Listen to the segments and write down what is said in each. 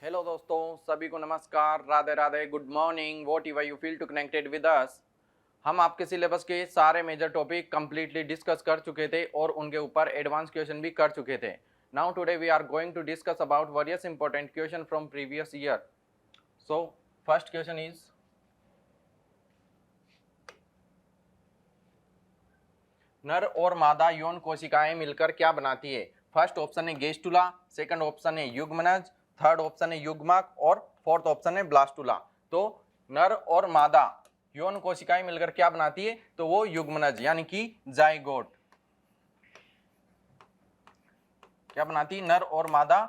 Hello दोस्तों, सभी को नमस्कार, Radhe Radhe, good morning, whatever you feel to connected with us. हम आपके सिलेबस के सारे मेजर टॉपिक कंप्लीटली डिस्कस कर चुके थे और उनके ऊपर एडवांस क्वेश्चन भी कर चुके थे। Now today we are going to discuss about various important question from previous year. So first question is, नर और मादा यौन कोशिकाएं मिलकर क्या बनाती है? फर्स्ट ऑप्शन है गेस्टुला, सेकंड ऑप्शन है युग्मनज, थर्ड ऑप्शन है युग्मक और फोर्थ ऑप्शन है ब्लास्टुला। तो नर और मादा यौन कोशिकाएं मिलकर क्या बनाती है? तो वो युग्मनज यानी कि जाइगोट। क्या बनाती है? नर और मादा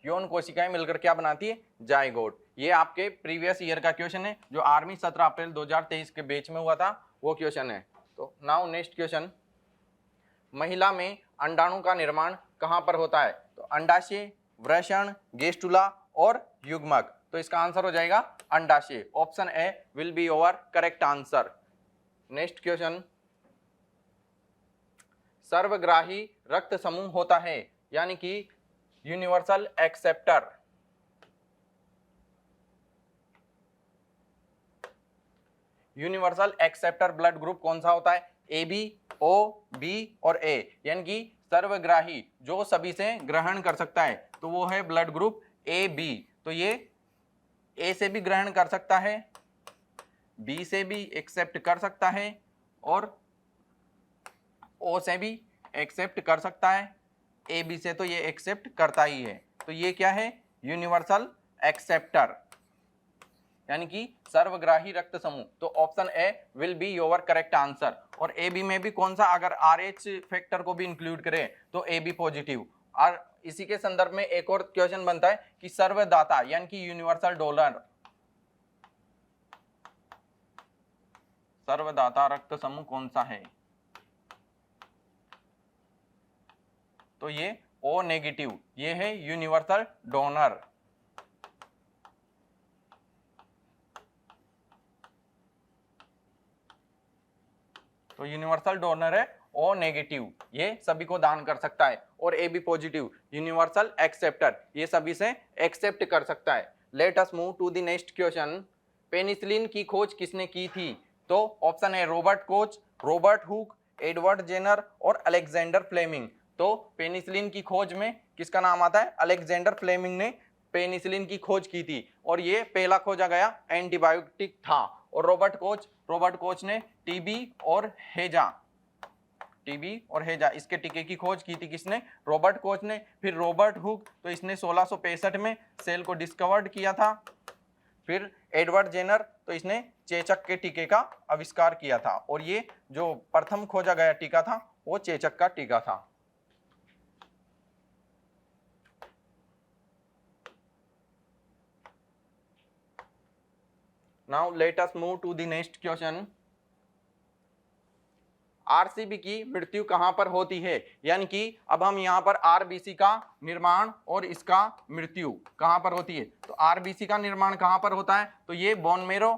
यौन कोशिकाएं मिलकर क्या बनाती है? जाइगोट। ये आपके प्रीवियस ईयर का क्वेश्चन है जो आर्मी 17 अप्रैल 2023 के बैच में हुआ था, वो क्वेश्चन है। तो नाउ नेक्स्ट क्वेश्चन, महिला में अंडाणु का निर्माण कहां पर होता है? तो अंडाशय, वृषण, गेस्टुला और युग्मक। तो इसका आंसर हो जाएगा अंडाशय। Option A will be your correct answer. Next question, सर्वग्राही रक्त समूह होता है यानी कि universal acceptor. Universal acceptor blood group कौन सा होता है? ए बी, ओ, बी और ए, यानी कि सर्वग्राही जो सभी से ग्रहण कर सकता है तो वो है ब्लड ग्रुप ए बी। तो ये ए से भी ग्रहण कर सकता है, बी से भी एक्सेप्ट कर सकता है और ओ से भी एक्सेप्ट कर सकता है, ए बी से तो ये एक्सेप्ट करता ही है। तो ये क्या है? यूनिवर्सल एक्सेप्टर यानी कि सर्वग्राही रक्त समूह। तो option A will be your correct answer. और ए बी में भी कौन सा, अगर RH फैक्टर को भी इंक्लूड करें तो ए बी पॉजिटिव। और इसी के संदर्भ में एक और क्वेश्चन बनता है कि सर्वदाता यानी कि यूनिवर्सल डोनर, सर्वदाता रक्त समूह कौन सा है? तो ये ओ नेगेटिव, ये है यूनिवर्सल डोनर। तो यूनिवर्सल डोनर है ओ नेगेटिव, ये सभी को दान कर सकता है। और A B positive universal acceptor, ये सभी से एक्सेप्ट कर सकता है। Let us move to the next question, penicillin की खोज किसने की थी? तो ऑप्शन है Robert Koch, Robert Hooke, Edward Jenner और अलेक्जेंडर फ्लेमिंग। तो पेनिसिलिन की खोज में किसका नाम आता है? अलेक्जेंडर फ्लेमिंग ने पेनिसिलिन की खोज की थी और ये पहला खोजा गया एंटीबायोटिक था। और रॉबर्ट कोच ने टीबी और हेजा इसके टीके की खोज की थी। किसने? रॉबर्ट कोच ने। फिर रॉबर्ट हुक, तो इसने 1665 में सेल को डिस्कवर्ड किया था। फिर एडवर्ड जेनर, तो इसने चेचक के टीके का आविष्कार किया था और ये जो प्रथम खोजा गया टीका था वो चेचक का टीका था। Now let us move to the next question, RCB की मृत्यु कहां पर होती है? यानी कि अब हम यहां पर आरबीसी का निर्माण और इसका मृत्यु कहां पर होती है। तो आरबीसी का निर्माण कहां पर होता है? तो ये बोन मेरो,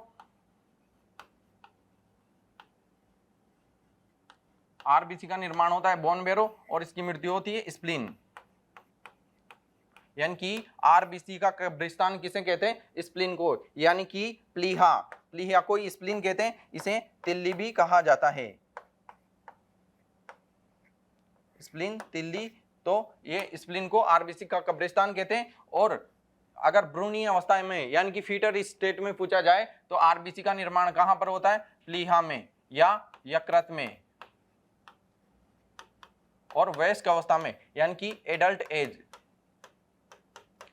आरबीसी का निर्माण होता है बोन मेरो और इसकी मृत्यु होती है स्प्लीन। यानी कि आरबीसी का कब्रिस्तान किसे कहते हैं? स्प्लीन को, यानी कि प्लीहा को स्प्लीन कहते हैं, इसे तिल्ली भी कहा जाता है। स्प्लीन, तिल्ली, तो ये स्प्लीन को आरबीसी का कब्रिस्तान कहते हैं। और अगर भ्रूणीय अवस्था में यानी कि फीटर स्टेट में पूछा जाए तो आरबीसी का निर्माण कहां पर होता है? प्लीहा में या यकृत में। और वयस्क अवस्था में यानी कि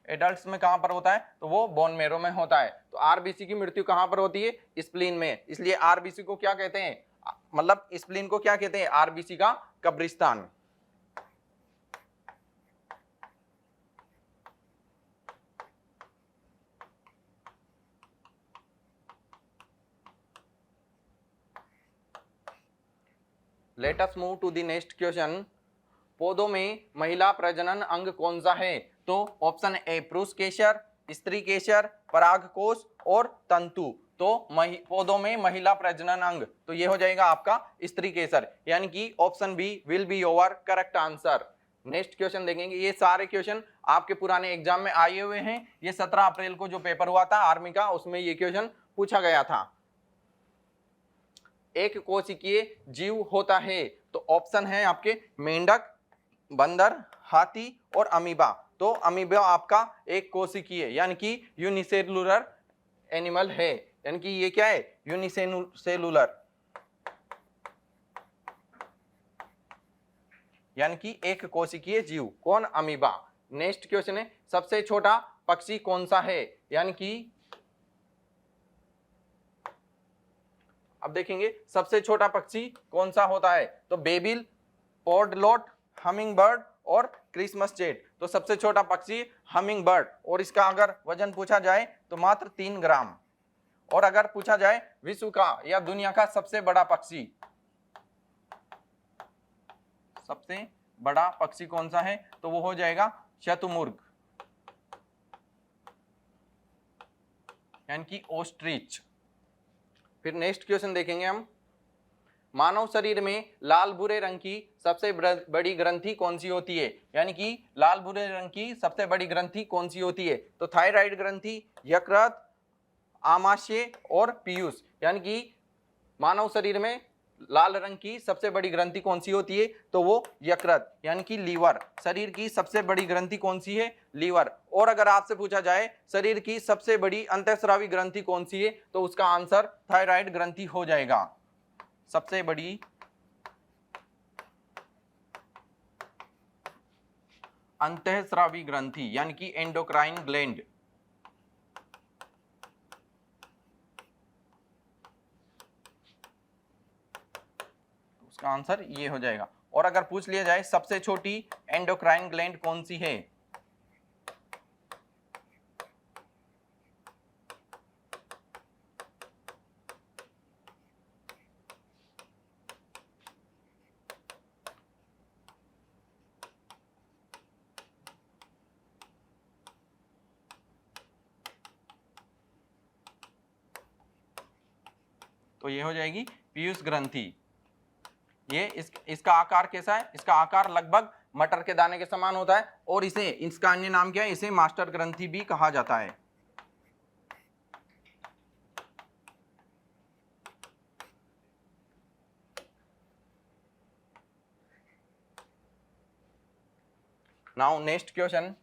एडल्ट्स में कहां पर होता है? तो वो बोन मेरो में होता है। तो आरबीसी की मृत्यु कहां पर होती है? स्प्लीन में। इसलिए आरबीसी को क्या कहते हैं, मतलब स्प्लीन को क्या कहते हैं? आरबीसी का कब्रिस्तान। Let us move to the next question, पौधों में महिला प्रजनन अंग कौन सा है? तो ऑप्शन ए पुरुष केशर, स्त्री केशर, परागकोश और तंतु। तो पौधों में महिला प्रजनन अंग, तो ये हो जाएगा आपका स्त्री केशर, यानी कि option B will be your correct answer. Next question देखेंगे, ये सारे क्वेश्चन आपके पुराने एग्जाम में आए हुए हैं। ये 17 अप्रैल को जो पेपर हुआ था आर्मी का, उसमें ये क्वेश्चन पूछा गया था। एक कोशिकीय जीव होता है, तो ऑप्शन है आपके मेंढक, बंदर, हाथी और अमीबा। तो अमीबा आपका एक कोशिकीय यानी कि यूनिसेलुलर एनिमल है, यानी कि ये क्या है, यूनिसेलुलर यानी कि एक कोशिकीय जीव। कौन, अमीबा। नेक्स्ट क्वेश्चन है, सबसे छोटा पक्षी कौन सा है, यानी कि अब देखेंगे सबसे छोटा पक्षी कौन सा होता है, तो बेबिल, पोडलोट, हमिंग बर्ड और क्रिसमस जेट। तो सबसे छोटा पक्षी हमिंग बर्ड, और इसका अगर वजन पूछा जाए तो मात्र 3 ग्राम। और अगर पूछा जाए विश्व का या दुनिया का सबसे बड़ा पक्षी, सबसे बड़ा पक्षी कौन सा है, तो वो हो जाएगा शतुमुर्ग यानी कि ऑस्ट्रिच। फिर नेक्स्ट क्वेश्चन देखेंगे हम, मानव शरीर में लाल भूरे रंग की सबसे बड़ी ग्रंथि कौन सी होती है, यानी कि लाल भूरे रंग की सबसे बड़ी ग्रंथि कौन सी होती है, तो थायराइड ग्रंथि, यकृत, आमाशय और पीयूष। यानी कि मानव शरीर में लाल रंग की सबसे बड़ी ग्रंथि कौन सी होती है, तो वो यकृत यानी कि लीवर। शरीर की सबसे बड़ी ग्रंथि कौन सी है, लीवर। और अगर आपसे पूछा जाए शरीर की सबसे बड़ी अंतःस्रावी ग्रंथि कौन सी है, तो उसका आंसर थायराइड ग्रंथि हो जाएगा। सबसे बड़ी अंतःस्रावी ग्रंथि यानी कि एंडोक्राइन ग्लैंड, उसका आंसर ये हो जाएगा। और अगर पूछ लिया जाए सबसे छोटी एंडोक्राइन ग्लैंड कौन सी है, तो ये हो जाएगी पीयूष ग्रंथि। ये इसका आकार कैसा है, इसका आकार लगभग मटर के दाने के समान होता है, और इसे, इसका अन्य नाम क्या है, इसे मास्टर ग्रंथि भी कहा जाता है। नाउ नेक्स्ट क्वेश्चन,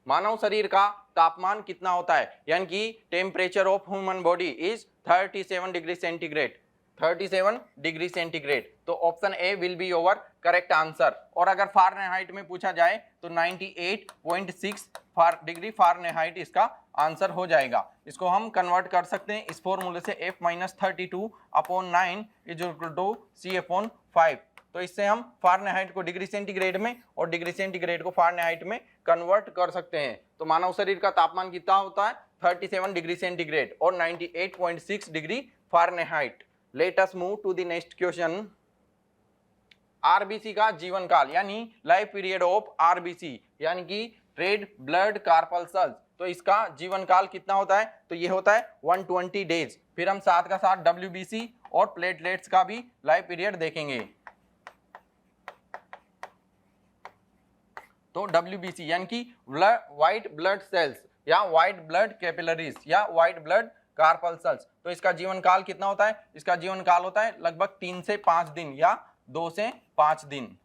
मानव शरीर का तापमान कितना होता है, यानी कि temperature of human body is 37 degree centigrade, 37 degree centigrade. तो option A will be your correct answer. और अगर फारेनहाइट में पूछा जाए तो 98.6 डिग्री फारेनहाइट इसका आंसर हो जाएगा। इसको हम कन्वर्ट कर सकते हैं इस फॉर्मूले से, F-32/9 is equal to C/5। तो इससे हम फारेनहाइट को डिग्री सेंटीग्रेड में और डिग्री सेंटीग्रेड को फारेनहाइट में कन्वर्ट कर सकते हैं। तो मानव शरीर का तापमान कितना होता है, 37 डिग्री सेंटीग्रेड और 98.6 degree Fahrenheit. Let us move to the next question. RBC का जीवन काल यानी लाइफ पीरियड ऑफ आरबीसी यानी कि रेड ब्लड कार्पल्सल्स, तो इसका जीवन काल कितना होता है, तो ये होता है 120 डेज। फिर हम साथ का साथ डब्ल्यूबीसी और प्लेटलेट्स का भी लाइफ पीरियड देखेंगे। तो डब्ल्यूबीसी यानी कि व्हाइट ब्लड सेल्स या व्हाइट ब्लड कैपिलरीज या व्हाइट ब्लड कार्पल्सल्स, तो इसका जीवन काल कितना होता है, इसका जीवन काल होता है लगभग 3 से 5 दिन या 2 से 5 दिन।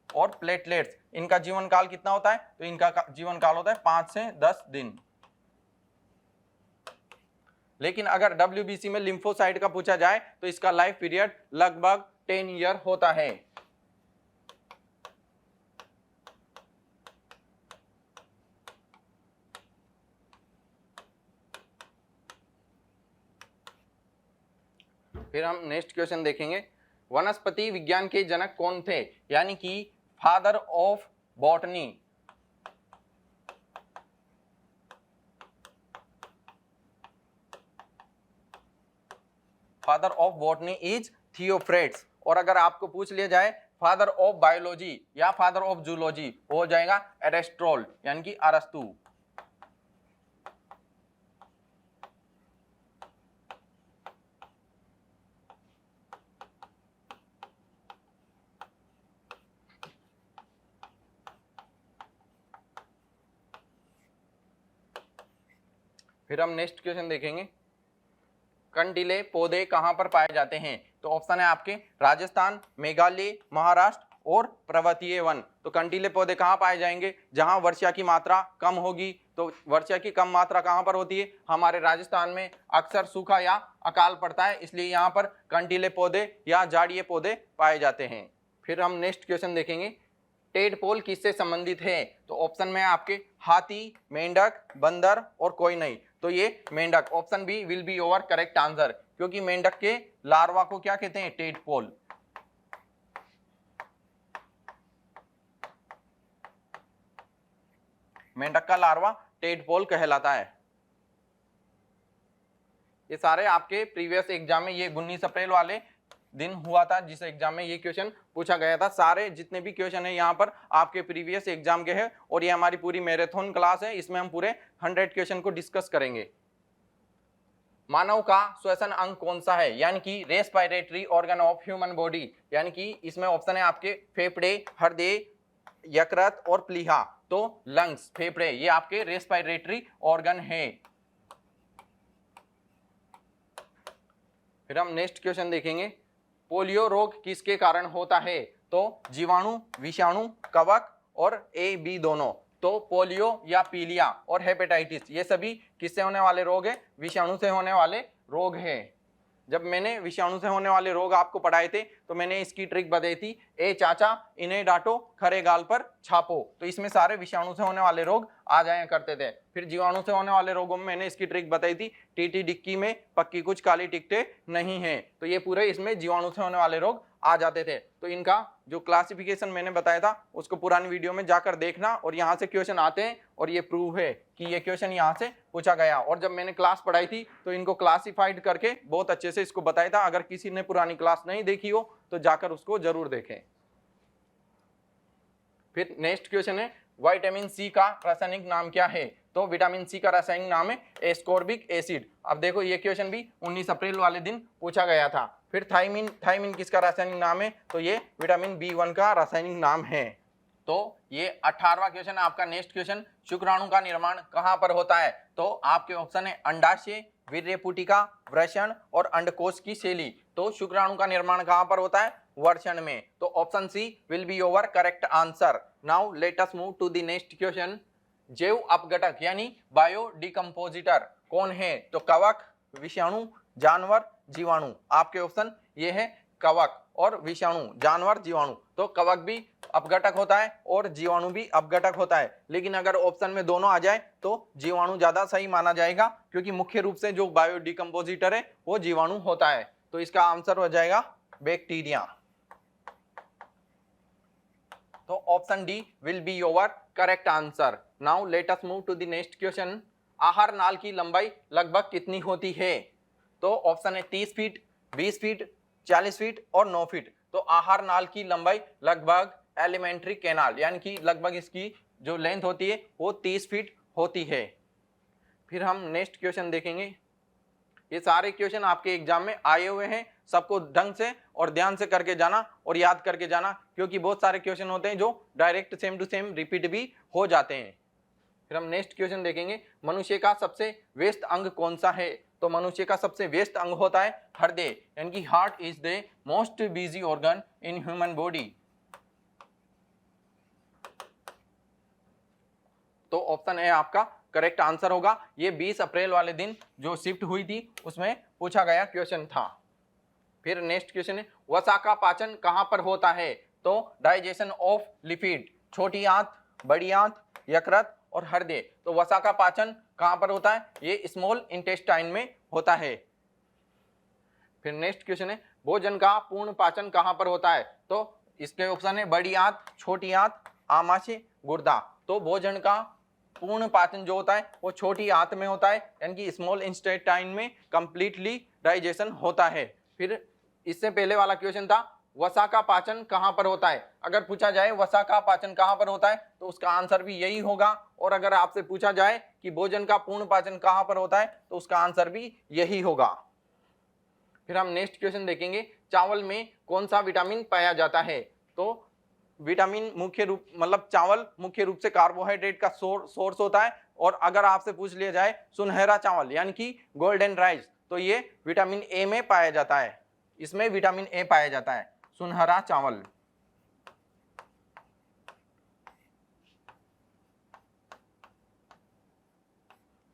और प्लेटलेट्स, इनका जीवन काल कितना होता है, तो इनका जीवन काल होता है 5 से 10 दिन। लेकिन अगर डब्ल्यूबीसी में लिम्फोसाइट का पूछा जाए तो इसका लाइफ पीरियड लगभग 10 ईयर होता है। फिर हम नेक्स्ट क्वेश्चन देखेंगे, वनस्पति विज्ञान के जनक कौन थे, यानी कि father of botany. Father of botany is Theophrastus. और अगर आपको पूछ लिया जाए फादर ऑफ बायोलॉजी या फादर ऑफ जूलॉजी, हो जाएगा एरिस्टोटल यानी कि अरस्तु। फिर हम नेक्स्ट क्वेश्चन देखेंगे, कंटीले पौधे कहाँ पर पाए जाते हैं? तो ऑप्शन है आपके राजस्थान, मेघालय, महाराष्ट्र और पर्वतीय वन। तो कंटीले पौधे कहाँ पाए जाएंगे? जहाँ वर्षा की मात्रा कम होगी। तो वर्षा की कम मात्रा कहाँ पर होती है? हमारे राजस्थान में अक्सर सूखा या अकाल पड़ता है, इसलिए यहाँ पर कंटीले पौधे या झाड़िये पौधे पाए जाते हैं। फिर हम नेक्स्ट क्वेश्चन देखेंगे, टेडपोल किससे संबंधित है? तो ऑप्शन में आपके हाथी, मेंढक, बंदर और कोई नहीं। तो ये मेंढक, option B will be your correct answer, क्योंकि मेंढक के लार्वा को क्या कहते हैं? टेडपोल। मेंढक का लार्वा टेडपोल कहलाता है। ये सारे आपके प्रीवियस एग्जाम में, ये 19 अप्रैल वाले दिन हुआ था जिस एग्जाम में ये क्वेश्चन पूछा गया था। सारे जितने भी क्वेश्चन है यहाँ पर आपके प्रीवियस एग्जाम के हैं, और ये हमारी पूरी मैराथन क्लास है, इसमें हम पूरे 100 क्वेश्चन को डिस्कस करेंगे। मानव का श्वसन अंग कौन सा है? यानी कि respiratory organ of human body, यानी कि इसमें ऑप्शन है आपके फेफड़े, हृदय, यकृत और प्लीहा। तो लंग्स, फेफड़े, ये आपके रेस्पिरेटरी ऑर्गन है। फिर हम नेक्स्ट क्वेश्चन देखेंगे, पोलियो रोग किसके कारण होता है? तो जीवाणु, विषाणु, कवक और ए बी दोनों। तो पोलियो या पीलिया और हेपेटाइटिस, ये सभी किससे होने वाले रोग है? विषाणु से होने वाले रोग है। जब मैंने विषाणु से होने वाले रोग आपको पढ़ाए थे तो मैंने इसकी ट्रिक बताई थी, ए चाचा इन्हें डांटो, खरे गाल पर छापो। तो इसमें सारे विषाणु से होने वाले रोग आ जाया करते थे। फिर जीवाणु से होने वाले रोगों में मैंने इसकी ट्रिक बताई थी, टीटी डिक्की में पक्की कुछ काली टिकटे नहीं है। तो ये पूरे इसमें जीवाणु से होने वाले रोग आ जाते थे। तो इनका जो क्लासिफिकेशन मैंने बताया था उसको पुरानी वीडियो में जाकर देखना, और यहाँ से क्वेश्चन आते हैं और ये प्रूव है कि ये क्वेश्चन यहाँ से पूछा गया। और जब मैंने क्लास पढ़ाई थी तो इनको क्लासिफाइड करके बहुत अच्छे से इसको बताया था। अगर किसी ने पुरानी क्लास नहीं देखी हो तो जाकर उसको जरूर देखें। फिर नेक्स्ट क्वेश्चन है, विटामिन सी का रासायनिक नाम क्या है? तो विटामिन सी का रासायनिक नाम है एस्कॉर्बिक एसिड। अब देखो ये क्वेश्चन भी 19 अप्रैल वाले दिन पूछा गया था। फिर थायमिन, थायमिन किसका रासायनिक नाम है? तो ये विटामिन B1 का रासायनिक नाम है। तो ये 18वां क्वेश्चन आपका नेक्स्ट क्वेश्चन, शुक्राणु का निर्माण कहाँ पर होता है? तो आपके ऑप्शन है अंडाशय, वीर्यपुटिका, वृषण और अंडकोश की शैली। तो शुक्राणु का निर्माण कहाँ पर होता है? वृषण में। तो option C will be your correct answer. Now let us move to the next question, जैव अपघटक यानी बायो डिकम्पोजिटर कौन है? तो कवक, विषाणु, जानवर, जीवाणु। आपके ऑप्शन ये है कवक और विषाणु, जानवर, जीवाणु। तो कवक भी अपघटक होता है और जीवाणु भी अपघटक होता है, लेकिन अगर ऑप्शन में दोनों आ जाए तो जीवाणु ज्यादा सही माना जाएगा, क्योंकि मुख्य रूप से जो बायो डिकम्पोजिटर है वो जीवाणु होता है। तो इसका आंसर हो जाएगा बैक्टीरिया। तो option D will be your correct answer. Now let us move to the next question, आहार नाल की लंबाई लगभग कितनी होती है? तो ऑप्शन है 30 फीट, 20 फीट, 40 फीट और 9 फीट। तो आहार नाल की लंबाई लगभग, एलिमेंट्री कैनाल यानी कि लगभग इसकी जो लेंथ होती है वो 30 फीट होती है। फिर हम नेक्स्ट क्वेश्चन देखेंगे, ये सारे क्वेश्चन आपके एग्जाम में आए हुए हैं, सबको ढंग से और ध्यान से करके जाना और याद करके जाना, क्योंकि बहुत सारे क्वेश्चन होते हैं जो direct same to same repeat भी हो जाते हैं। फिर हम नेक्स्ट क्वेश्चन देखेंगे, मनुष्य का सबसे व्यस्त अंग कौन सा है? तो मनुष्य का सबसे व्यस्त अंग होता है हृदय, यानी कि heart is the most busy organ in human body. तो ऑप्शन ए आपका करेक्ट आंसर होगा। ये 20 अप्रैल वाले दिन जो शिफ्ट हुई थी उसमें पूछा गया क्वेश्चन था। फिर नेक्स्ट क्वेश्चन है, वसा का पाचन कहां पर होता है? तो डाइजेशन ऑफ लिपिड, छोटी आंत, बड़ी आंत, यकृत और हृदय। तो वसा का पाचन कहां पर होता है? ये स्मॉल इंटेस्टाइन में होता है। फिर नेक्स्ट क्वेश्चन है, भोजन का पूर्ण पाचन कहां पर होता है? तो इसके ऑप्शन है बड़ी आंत, छोटी आंत, आमाशय, गुर्दा। तो भोजन का पूर्ण पाचन जो होता है वो छोटी आंत में होता है, यानी कि स्मॉल इंटेस्टाइन में कंप्लीटली डाइजेशन होता है। फिर इससे पहले वाला क्वेश्चन था वसा का पाचन कहां पर होता है? अगर पूछा जाए वसा का पाचन कहां पर होता है तो उसका आंसर भी यही होगा, और अगर आपसे पूछा जाए कि भोजन का पूर्ण पाचन कहां पर होता है तो उसका आंसर भी यही होगा। फिर हम नेक्स्ट क्वेश्चन देखेंगे, चावल में कौन सा विटामिन पाया जाता है? तो विटामिन मुख्य रूप, मतलब चावल मुख्य रूप से कार्बोहाइड्रेट का सोर्स होता है, और अगर आपसे पूछ लिया जाए सुनहरा चावल यानी कि गोल्डन राइस, तो ये विटामिन ए में पाया जाता है, इसमें विटामिन ए पाया जाता है, सुनहरा चावल।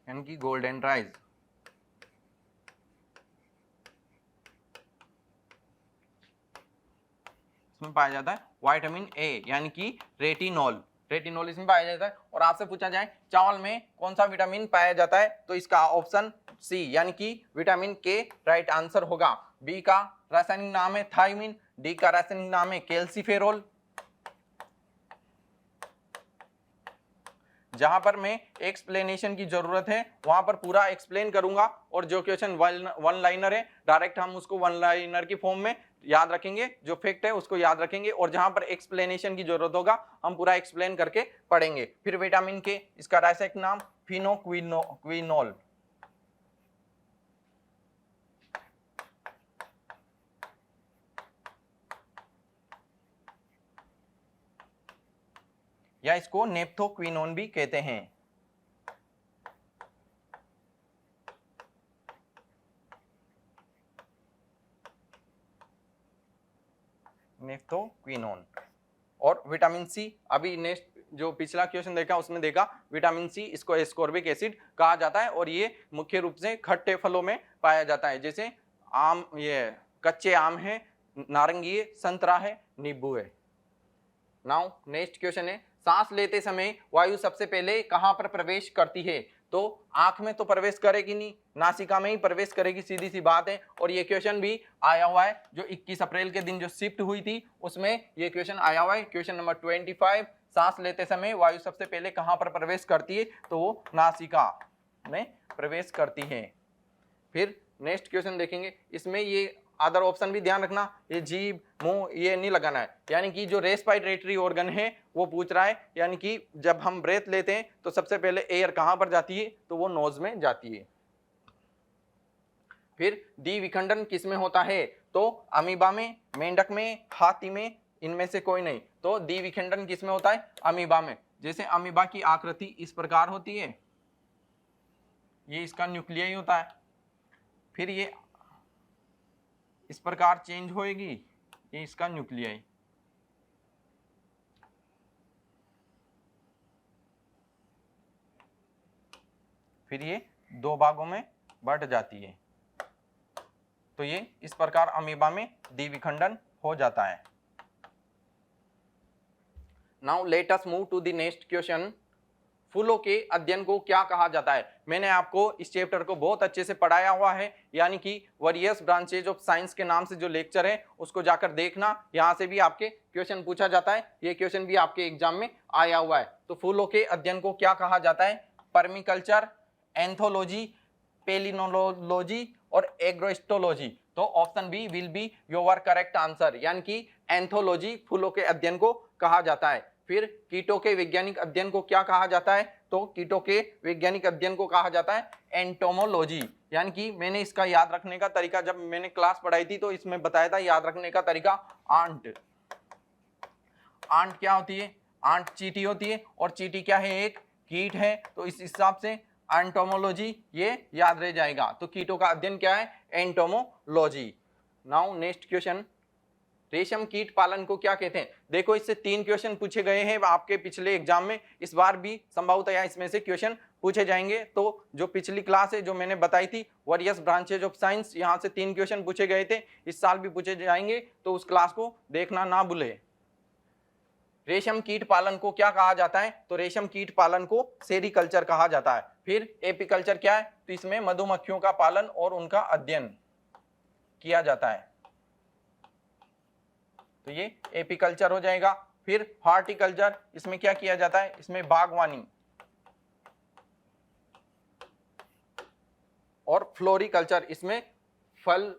यानी कि गोल्डन राइस, इसमें पाया जाता है विटामिन ए यानी कि रेटिनॉल, रेटिनॉल इसमें पाया जाता है। और आपसे पूछा जाए चावल में कौन सा विटामिन पाया जाता है, तो इसका ऑप्शन सी यानी कि विटामिन के राइट आंसर होगा। बी का रासायनिक नाम है थायमिन, डी का रासायनिक नाम है कैल्सीफेरोल। जहां पर मैं एक्सप्लेनेशन की जरूरत है वहां पर पूरा एक्सप्लेन करूंगा, और जो क्वेश्चन वन लाइनर है डायरेक्ट हम उसको वन लाइनर की फॉर्म में याद रखेंगे, जो फैक्ट है उसको याद रखेंगे, और जहां पर एक्सप्लेनेशन की जरूरत होगा हम पूरा एक्सप्लेन करके पढ़ेंगे। फिर विटामिन के, इसका रासायनिक नाम फिनोक्विनोल। या इसको नेप्थोक्विनोन भी कहते हैं। नेप्थोक्विनोन। और विटामिन सी, अभी नेक्स्ट जो पिछला क्वेश्चन देखा उसमें देखा विटामिन सी, इसको एस्कॉर्बिक एसिड कहा जाता है, और ये मुख्य रूप से खट्टे फलों में पाया जाता है, जैसे आम, ये कच्चे आम है, नारंगी है, संतरा है, नींबू है। नाउ नेक्स्ट क्वेश्चन है, सांस लेते समय वायु सबसे पहले कहां पर प्रवेश करती है, तो आंख में तो प्रवेश करेगी नहीं, नासिका में ही प्रवेश करेगी, सीधी सी बात है। और ये क्वेश्चन भी आया हुआ है जो 21 अप्रैल के दिन जो शिफ्ट हुई थी उसमें ये क्वेश्चन आया हुआ है, क्वेश्चन नंबर 25। सांस लेते समय वायु सबसे पहले कहां पर प्रवेश करती है, तो वो नासिका में प्रवेश करती है। फिर नेक्स्ट क्वेश्चन देखेंगे, इसमें ये अदर ऑप्शन भी ध्यान रखना, ये जीभ, मुंह ये नहीं लगाना है, यानी कि जो रेस्पिरेटरी ऑर्गन है वो पूछ रहा है, यानी कि जब हम ब्रेथ लेते हैं तो सबसे पहले एयर कहां पर जाती है, तो वो नोज में जाती है। फिर द्विविखंडन किस में होता है, तो अमीबा में, मेंढक में, हाथी में, इनमें से कोई नहीं। तो द्विविखंडन किस में होता है, अमीबा में। जैसे अमीबा की आकृति इस प्रकार होती है, ये इसका न्यूक्लियस होता है, फिर ये इस प्रकार चेंज होएगी, ये इसका न्यूक्लियस, फिर ये दो भागों में बंट जाती है, तो ये इस प्रकार अमीबा में द्विविखंडन हो जाता है। Now let us move to the next question, फूलों के अध्ययन को क्या कहा जाता है। मैंने आपको इस चैप्टर को बहुत अच्छे से पढ़ाया हुआ है, यानी कि वेरियस ब्रांचेज ऑफ साइंस के नाम से जो लेक्चर है उसको जाकर देखना, यहाँ से भी आपके क्वेश्चन पूछा जाता है, ये क्वेश्चन भी आपके एग्जाम में आया हुआ है। तो फूलों के अध्ययन को क्या कहा जाता है, पर्मिकल्चर, एंथोलॉजी, पेलिनोलॉजी और एग्रोस्टोलॉजी। तो option B will be your correct answer, यानी कि एंथोलॉजी फूलों के अध्ययन को कहा जाता है। फिर कीटों के वैज्ञानिक अध्ययन को क्या कहा जाता है, तो कीटों के वैज्ञानिक अध्ययन को कहा जाता है एंटोमोलॉजी। यानी कि मैंने इसका याद रखने का तरीका, जब मैंने क्लास पढ़ाई थी तो इसमें बताया था याद रखने का तरीका, आंट। आंट क्या होती है, आंट चींटी होती है, और चींटी क्या है, एक कीट है, तो इस हिसाब से एंटोमोलॉजी ये याद रह जाएगा। तो कीटों का अध्ययन क्या है, एंटोमोलॉजी। नाउ नेक्स्ट क्वेश्चन, रेशम कीट पालन को क्या कहते हैं। देखो इससे 3 क्वेश्चन पूछे गए हैं आपके पिछले एग्जाम में, इस बार भी संभवतः इसमें से क्वेश्चन पूछे जाएंगे। तो जो पिछली क्लास है जो मैंने बताई थी वेरियस ब्रांचेज ऑफ साइंस, यहाँ से 3 क्वेश्चन पूछे गए थे, इस साल भी पूछे जाएंगे, तो उस क्लास को देखना ना भूले। रेशम कीट पालन को क्या कहा जाता है, तो रेशम कीट पालन को सेरीकल्चर कहा जाता है। फिर एपीकल्चर क्या है, तो इसमें मधुमक्खियों का पालन और उनका अध्ययन किया जाता है, तो ये एपीकल्चर हो जाएगा। फिर हॉर्टिकल्चर, इसमें क्या किया जाता है, इसमें बागवानी। और फ्लोरिकल्चर, इसमें फल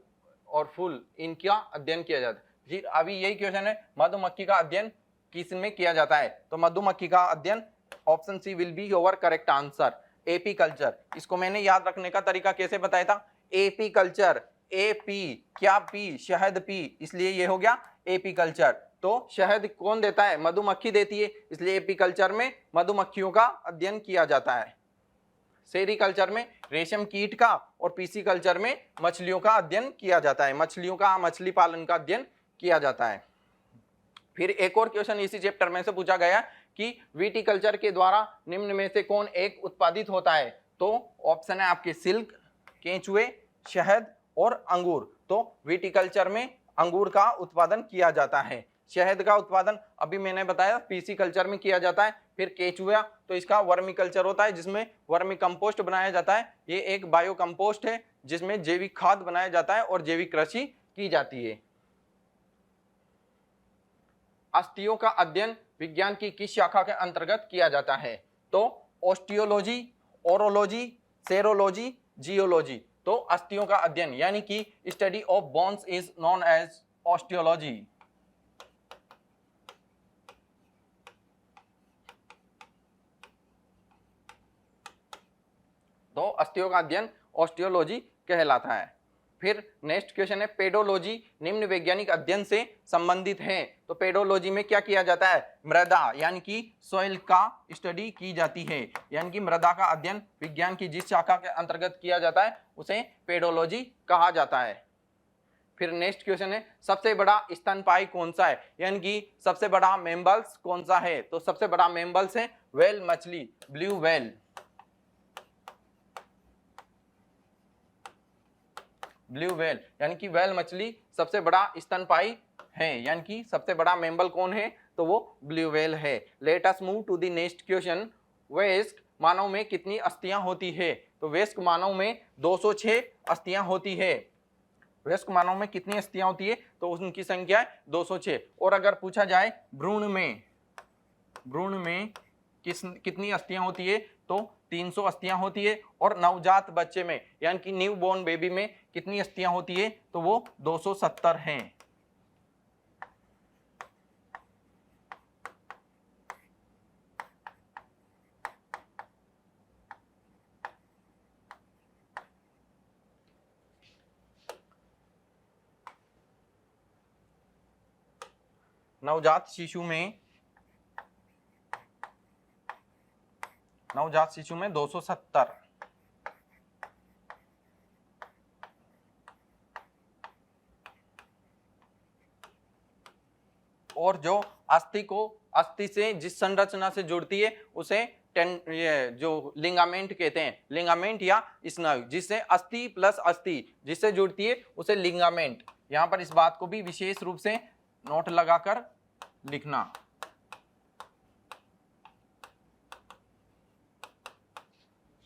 और फूल इनका अध्ययन किया जाता है। फिर अभी यही क्वेश्चन है, मधुमक्खी का अध्ययन किस में किया जाता है, तो मधुमक्खी का अध्ययन option C will be your correct answer, apiculture. इसको मैंने याद रखने का तरीका कैसे बताया था, एपीकल्चर, एपी क्या पी, शहद पी, इसलिए ये हो गया एपीकल्चर। तो शहद कौन देता है, मधुमक्खी देती है, इसलिए एपीकल्चर में मधुमक्खियों का अध्ययन किया जाता है। सेरीकल्चर में रेशम कीट का और पीसीकल्चर में मछलियों का अध्ययन किया जाता है, मछलियों का मछली पालन का अध्ययन किया जाता है। फिर एक और क्वेश्चन इसी चैप्टर में से पूछा गया कि विटीकल्चर के द्वारा निम्न में से कौन एक उत्पादित होता है, तो ऑप्शन है आपके सिल्क, केंचुए, शहद और अंगूर। तो विटीकल्चर में अंगूर का उत्पादन किया जाता है, शहद का उत्पादन अभी मैंने बताया पीसी कल्चर में किया जाता है। फिर केचुआ तो इसका वर्मी कल्चर होता है जिसमें वर्मी कंपोस्ट बनाया जाता है, ये एक बायो कंपोस्ट है जिसमें जैविक खाद बनाया जाता है और जैविक कृषि की जाती है। अस्थियों का अध्ययन विज्ञान की किस शाखा के अंतर्गत किया जाता है, तो ऑस्टियोलॉजी, ओरोलॉजी, सेरोलॉजी, जियोलॉजी। तो अस्थियों का अध्ययन यानी कि study of bones is known as osteology. तो अस्थियों का अध्ययन ऑस्टियोलॉजी कहलाता है। फिर नेक्स्ट क्वेश्चन है पेडोलॉजी निम्न वैज्ञानिक अध्ययन से संबंधित है। तो पेडोलॉजी में क्या किया जाता है, मृदा यानी कि सॉइल का स्टडी की जाती है, यानी कि मृदा का अध्ययन विज्ञान की जिस शाखा के अंतर्गत किया जाता है उसे पेडोलॉजी कहा जाता है। फिर नेक्स्ट क्वेश्चन है सबसे बड़ा स्तनपायी कौन सा है, यानी कि सबसे बड़ा मेम्बल्स कौन सा है। तो सबसे बड़ा मेम्बल्स है व्हेल मछली, ब्लू व्हेल। ब्लू व्हेल यानी कि व्हेल मछली सबसे बड़ा स्तनपायी है, यानी कि सबसे बड़ा मेम्बल कौन है, तो वो ब्लू व्हेल है। Let us move to the next question. वयस्क मानव में कितनी अस्थियां होती है, तो वयस्क मानव में 206 अस्थियां होती है। वयस्क मानव में कितनी अस्थियां होती है, तो उनकी संख्या है 206। और अगर पूछा जाए भ्रूण में कितनी अस्थियां होती है, तो 300 अस्थियां होती है। और नवजात बच्चे में यानी कि न्यू बोर्न बेबी में कितनी अस्थियां होती है, तो वो 270 हैं। नवजात शिशु में 270। और जो अस्थि से जिस संरचना से जुड़ती है उसे ये जो लिगामेंट कहते हैं, लिगामेंट या स्नायु, जिससे अस्थि प्लस अस्थि जिससे जुड़ती है उसे लिगामेंट। यहां पर इस बात को भी विशेष रूप से नोट लगाकर लिखना।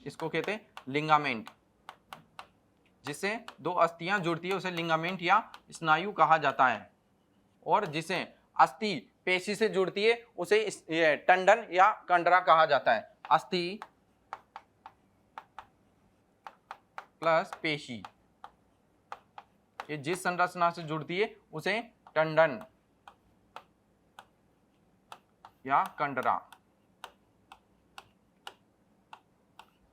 इसको कहते हैं लिगामेंट, जिससे दो अस्थियां जुड़ती है उसे लिगामेंट या स्नायु कहा जाता है। और जिसे अस्थि पेशी से जुड़ती है उसे टंडन या कंडरा कहा जाता है। अस्थि प्लस पेशी ये जिस संरचना से जुड़ती है उसे टंडन या कंडरा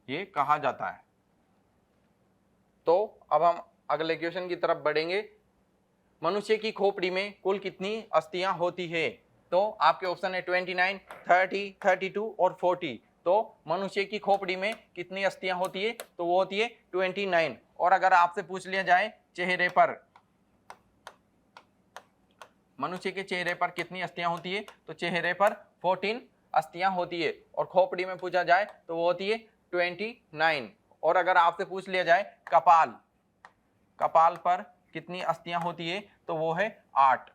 ये कहा जाता है। तो अब हम अगले क्वेश्चन की तरफ बढ़ेंगे। मनुष्य की खोपड़ी में कुल कितनी अस्थियां होती है, तो आपके ऑप्शन है 29, 30, 32 और 40। तो मनुष्य की खोपड़ी में कितनी अस्थियां होती है, तो वो होती है 29। और अगर आपसे पूछ लिया जाए चेहरे पर, मनुष्य के चेहरे पर कितनी अस्थियां होती है, तो चेहरे पर 14 अस्थियां होती है। और खोपड़ी में पूछा जाए तो वो होती है 29। और अगर आपसे पूछ लिया जाए कपाल पर कितनी अस्थियां होती है, तो वो है 8।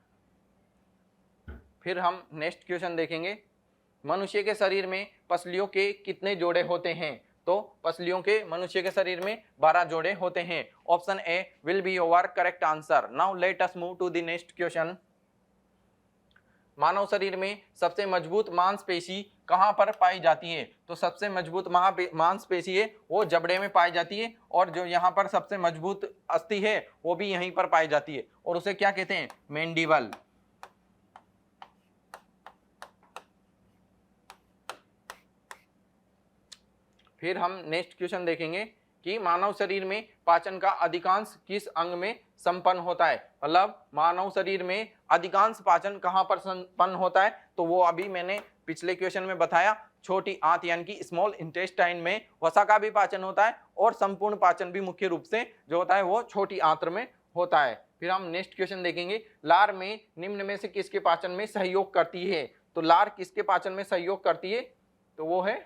फिर हम नेक्स्ट क्वेश्चन देखेंगे। मनुष्य के शरीर में पसलियों के कितने जोड़े होते हैं, तो पसलियों के मनुष्य के शरीर में 12 जोड़े होते हैं। Option A will be your correct answer. Now let us move to the next question. मानव शरीर में सबसे मजबूत मांसपेशी कहां पर पाई जाती है, तो सबसे मजबूत मांसपेशी है वो जबड़े में पाई जाती है। और जो यहाँ पर सबसे मजबूत अस्थि है वो भी यहीं पर पाई जाती है, और उसे क्या कहते हैं, मैंडिबल। फिर हम नेक्स्ट क्वेश्चन देखेंगे कि मानव शरीर में पाचन का अधिकांश किस अंग में संपन्न होता है, मतलब मानव शरीर में अधिकांश पाचन कहां पर संपन्न होता है, तो वो अभी मैंने पिछले क्वेश्चन में बताया छोटी आंत यानी कि स्मॉल इंटेस्टाइन में वसा का भी पाचन होता है और संपूर्ण पाचन भी मुख्य रूप से जो होता है वो छोटी आंत्र में होता है। फिर हम नेक्स्ट क्वेश्चन देखेंगे, लार में निम्न में से किसके पाचन में सहयोग करती है? तो लार किसके पाचन में सहयोग करती है? तो वो है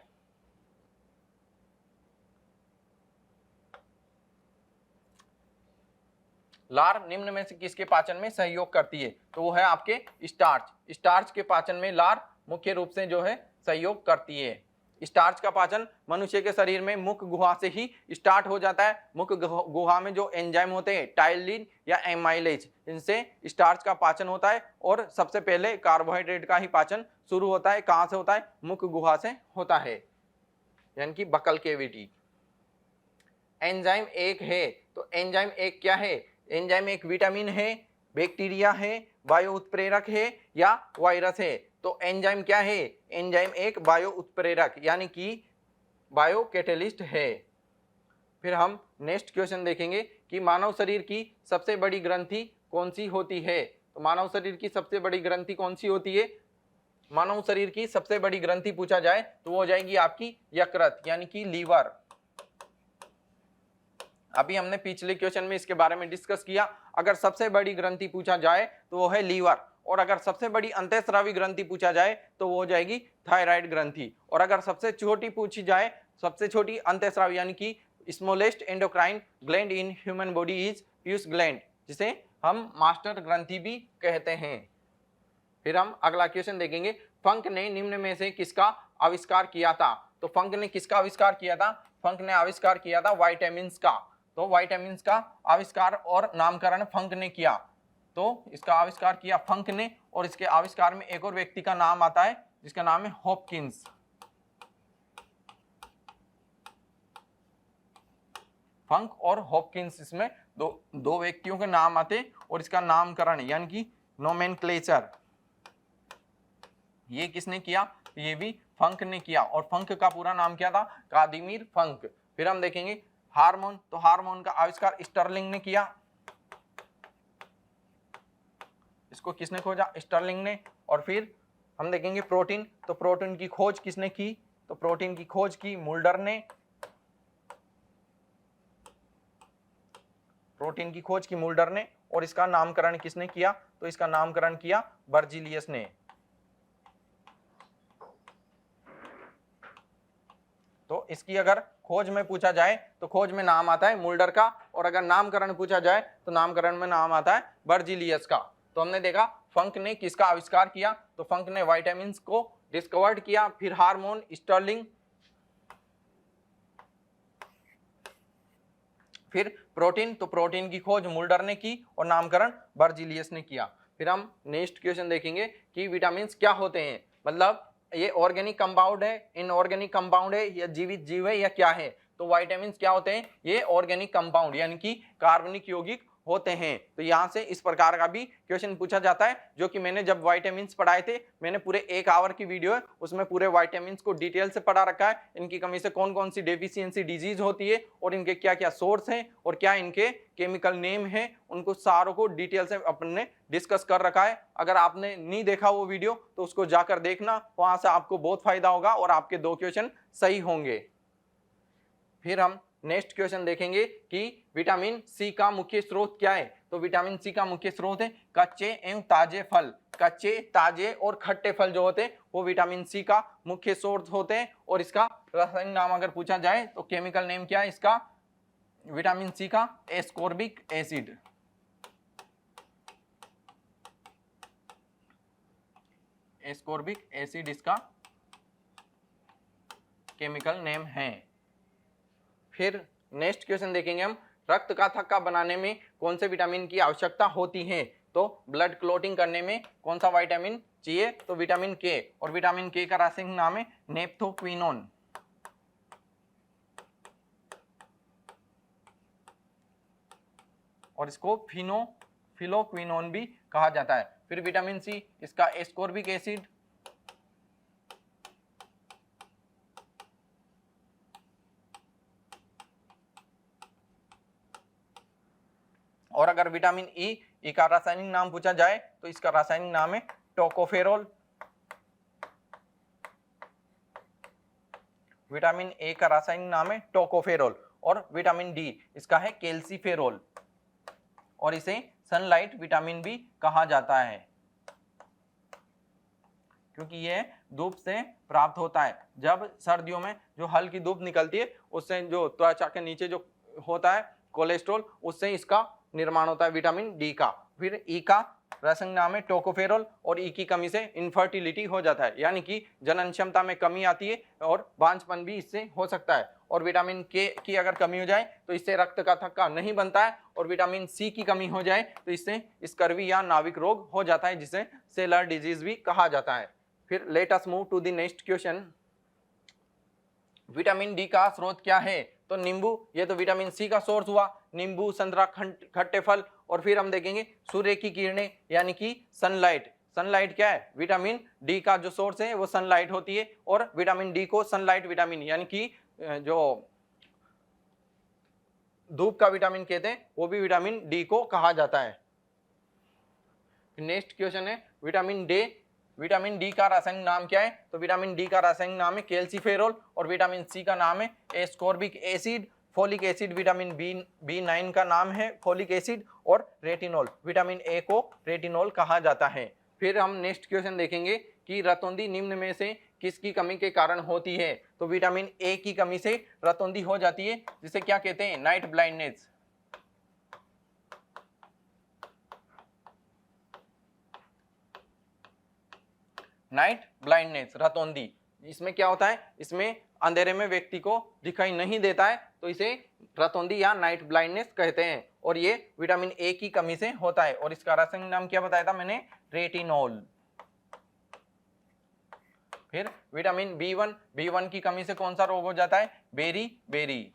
लार निम्न में से किसके पाचन में सहयोग करती है? तो वो है आपके स्टार्च। स्टार्च के पाचन में लार मुख्य रूप से जो है सहयोग करती है। स्टार्च का पाचन मनुष्य के शरीर में मुख गुहा से ही स्टार्ट हो जाता है। मुख गुहा में जो एंजाइम होते हैं टाइलिन या एमाइलेज, इनसे स्टार्च का पाचन होता है और सबसे पहले कार्बोहाइड्रेट का ही पाचन शुरू होता है। कहां से होता है? मुख गुहा से होता है, यानी कि बकल केविटी। एंजाइम एक है, तो एंजाइम एक क्या है? एंजाइम एक विटामिन है, बैक्टीरिया है, बायो उत्प्रेरक है या वायरस है? तो एंजाइम क्या है? एंजाइम एक बायो उत्प्रेरक यानी कि बायो कैटेलिस्ट है। फिर हम नेक्स्ट क्वेश्चन देखेंगे कि मानव शरीर की सबसे बड़ी ग्रंथि कौन सी होती है? तो मानव शरीर की सबसे बड़ी ग्रंथि कौन सी होती है? मानव शरीर की सबसे बड़ी ग्रंथि पूछा जाए तो वो हो जाएगी आपकी यकृत यानी कि लीवर। अभी हमने पिछले क्वेश्चन में इसके बारे में डिस्कस किया। अगर सबसे बड़ी ग्रंथि पूछा जाए तो वो है लीवर, और अगर सबसे बड़ी अंतःस्रावी ग्रंथि पूछा जाए तो वो हो जाएगी थायराइड ग्रंथि, और अगर सबसे छोटी पूछी जाए, सबसे छोटी अंतःस्रावी यानी कि smallest endocrine gland in human body is Piyush gland, जिसे हम मास्टर ग्रंथि भी कहते हैं। फिर हम अगला क्वेश्चन देखेंगे, फंक ने निम्न में से किसका आविष्कार किया था? तो फंक ने किसका आविष्कार किया था? फंक ने आविष्कार किया था वाइटामिन्स का। तो वाइटामिन्स का आविष्कार और नामकरण फंक ने किया। तो इसका आविष्कार किया फंक ने, और इसके आविष्कार में एक और व्यक्ति का नाम आता है जिसका नाम है हॉपकिंस। फंक और हॉपकिंस, इसमें दो व्यक्तियों के नाम आते, और इसका नामकरण यानी कि नोमेनक्लेचर ये किसने किया? ये भी फंक ने किया, और फंक का पूरा नाम क्या था? कादिमिर फंक। फिर हम देखेंगे हार्मोन, तो हार्मोन का आविष्कार स्टर्लिंग ने किया। इसको किसने खोजा? स्टर्लिंग ने। और फिर हम देखेंगे प्रोटीन, तो प्रोटीन की खोज किसने की? तो प्रोटीन की खोज की मुल्डर ने। प्रोटीन की खोज की मुल्डर ने, और इसका नामकरण किसने किया? तो इसका नामकरण किया बर्जीलियस ने। तो इसकी अगर खोज में पूछा जाए तो खोज में नाम आता है मुल्डर का, और अगर नामकरण पूछा जाए तो नामकरण में नाम आता है बर्जीलियस का। तो हमने देखा फंक ने किसका आविष्कार किया? तो फंक ने विटामिन्स को डिस्कवर्ड किया। फिर हार्मोन स्टर्लिंग, फिर प्रोटीन, तो प्रोटीन की खोज मुल्डर ने की और नामकरण बर्जीलियस ने किया। फिर हम नेक्स्ट क्वेश्चन देखेंगे कि विटामिन्स क्या होते हैं, मतलब ये ऑर्गेनिक कंपाउंड है, इनऑर्गेनिक कंपाउंड है, या जीवित जीव है, या क्या है? तो विटामिन्स क्या होते हैं? ये ऑर्गेनिक कंपाउंड यानी कि कार्बनिक यौगिक होते हैं। तो यहाँ से इस प्रकार का भी क्वेश्चन पूछा जाता है, जो कि मैंने जब विटामिन्स पढ़ाए थे, मैंने पूरे 1 आवर की वीडियो है, उसमें पूरे विटामिन्स को डिटेल से पढ़ा रखा है। इनकी कमी से कौन कौन सी डेफिशिएंसी डिजीज होती है, और इनके क्या क्या सोर्स हैं, और क्या इनके केमिकल नेम है, उनको सारों को डिटेल से अपने डिस्कस कर रखा है। अगर आपने नहीं देखा वो वीडियो तो उसको जाकर देखना, वहां से आपको बहुत फायदा होगा और आपके 2 क्वेश्चन सही होंगे। फिर हम नेक्स्ट क्वेश्चन देखेंगे कि विटामिन सी का मुख्य स्रोत क्या है? तो विटामिन सी का मुख्य स्रोत है कच्चे एवं ताजे फल। कच्चे, ताजे और खट्टे फल जो होते हैं वो विटामिन सी का मुख्य स्रोत होते हैं। और इसका रासायनिक नाम अगर पूछा जाए तो केमिकल नेम क्या है इसका? विटामिन सी का एस्कॉर्बिक एसिड। एस्कॉर्बिक एसिड इसका केमिकल नेम है। फिर नेक्स्ट क्वेश्चन देखेंगे हम, रक्त का थक्का बनाने में कौन से विटामिन की आवश्यकता होती है? तो ब्लड क्लोटिंग करने में कौन सा विटामिन चाहिए? तो विटामिन के, और विटामिन के का रासायनिक नाम है नेप्थोक्विनोन। और इसको फिलोक्विनोन भी कहा जाता है। फिर विटामिन सी, इसका एस्कॉर्बिक एसिड। और अगर विटामिन ई का रासायनिक नाम पूछा जाए तो इसका रासायनिक नाम है टोकोफेरोल। विटामिन ए का रासायनिक नाम है टोकोफेरोल, और विटामिन डी इसका है कैल्सीफेरोल, और इसे सनलाइट विटामिन भी कहा जाता है क्योंकि ये धूप से प्राप्त होता है। जब सर्दियों में जो हल्की धूप निकलती है उससे जो त्वचा के नीचे जो होता है कोलेस्ट्रॉल, उससे इसका निर्माण होता है विटामिन डी का। फिर ई का रासायनिक नाम है टोकोफेरोल, और ई की कमी से इनफर्टिलिटी हो जाता है, यानी कि जनन क्षमता में कमी आती है और बांझपन भी इससे हो सकता है। और विटामिन के की अगर कमी हो जाए तो इससे रक्त का थक्का नहीं बनता है, और विटामिन सी की कमी हो जाए तो इससे स्कर्वी या नाविक रोग हो जाता है, जिसे सेलर डिजीज भी कहा जाता है। फिर let us move to the next question. Vitamin D का स्रोत क्या है? तो नींबू, ये तो विटामिन सी का सोर्स हुआ, नींबू, संतरा, खट्टे फल। और फिर हम देखेंगे सूर्य की किरणें यानी कि सनलाइट। सनलाइट क्या है? विटामिन डी का जो सोर्स है वो सनलाइट होती है, और विटामिन डी को सनलाइट विटामिन यानी कि जो धूप का विटामिन कहते हैं वो भी विटामिन डी को कहा जाता है। नेक्स्ट क्वेश्चन है विटामिन डी। विटामिन डी का रासायनिक नाम क्या है? तो विटामिन डी का रासायनिक नाम है कैल्सीफेरोल, और विटामिन सी का नाम है ascorbic acid. Folic acid vitamin B nine का नाम है फोलिक एसिड, और रेटिनॉल, विटामिन ए को रेटिनॉल कहा जाता है। फिर हम नेक्स्ट क्वेश्चन देखेंगे कि रतौंधी निम्न में से किसकी कमी के कारण होती है? तो विटामिन ए की कमी से रतौंधी हो जाती है, जिसे क्या कहते हैं? Night blindness. नाइट ब्लाइंडनेस, रतौंधी। इसमें क्या होता है? इसमें अंधेरे में व्यक्ति को दिखाई नहीं देता है, तो इसे रतौंधी या नाइट ब्लाइंडनेस कहते हैं, और ये विटामिन ए की कमी से होता है। और इसका रासायनिक नाम क्या बताया था मैंने? रेटिनॉल। फिर विटामिन बी1 की कमी से कौन सा रोग हो जाता है? Beri beri.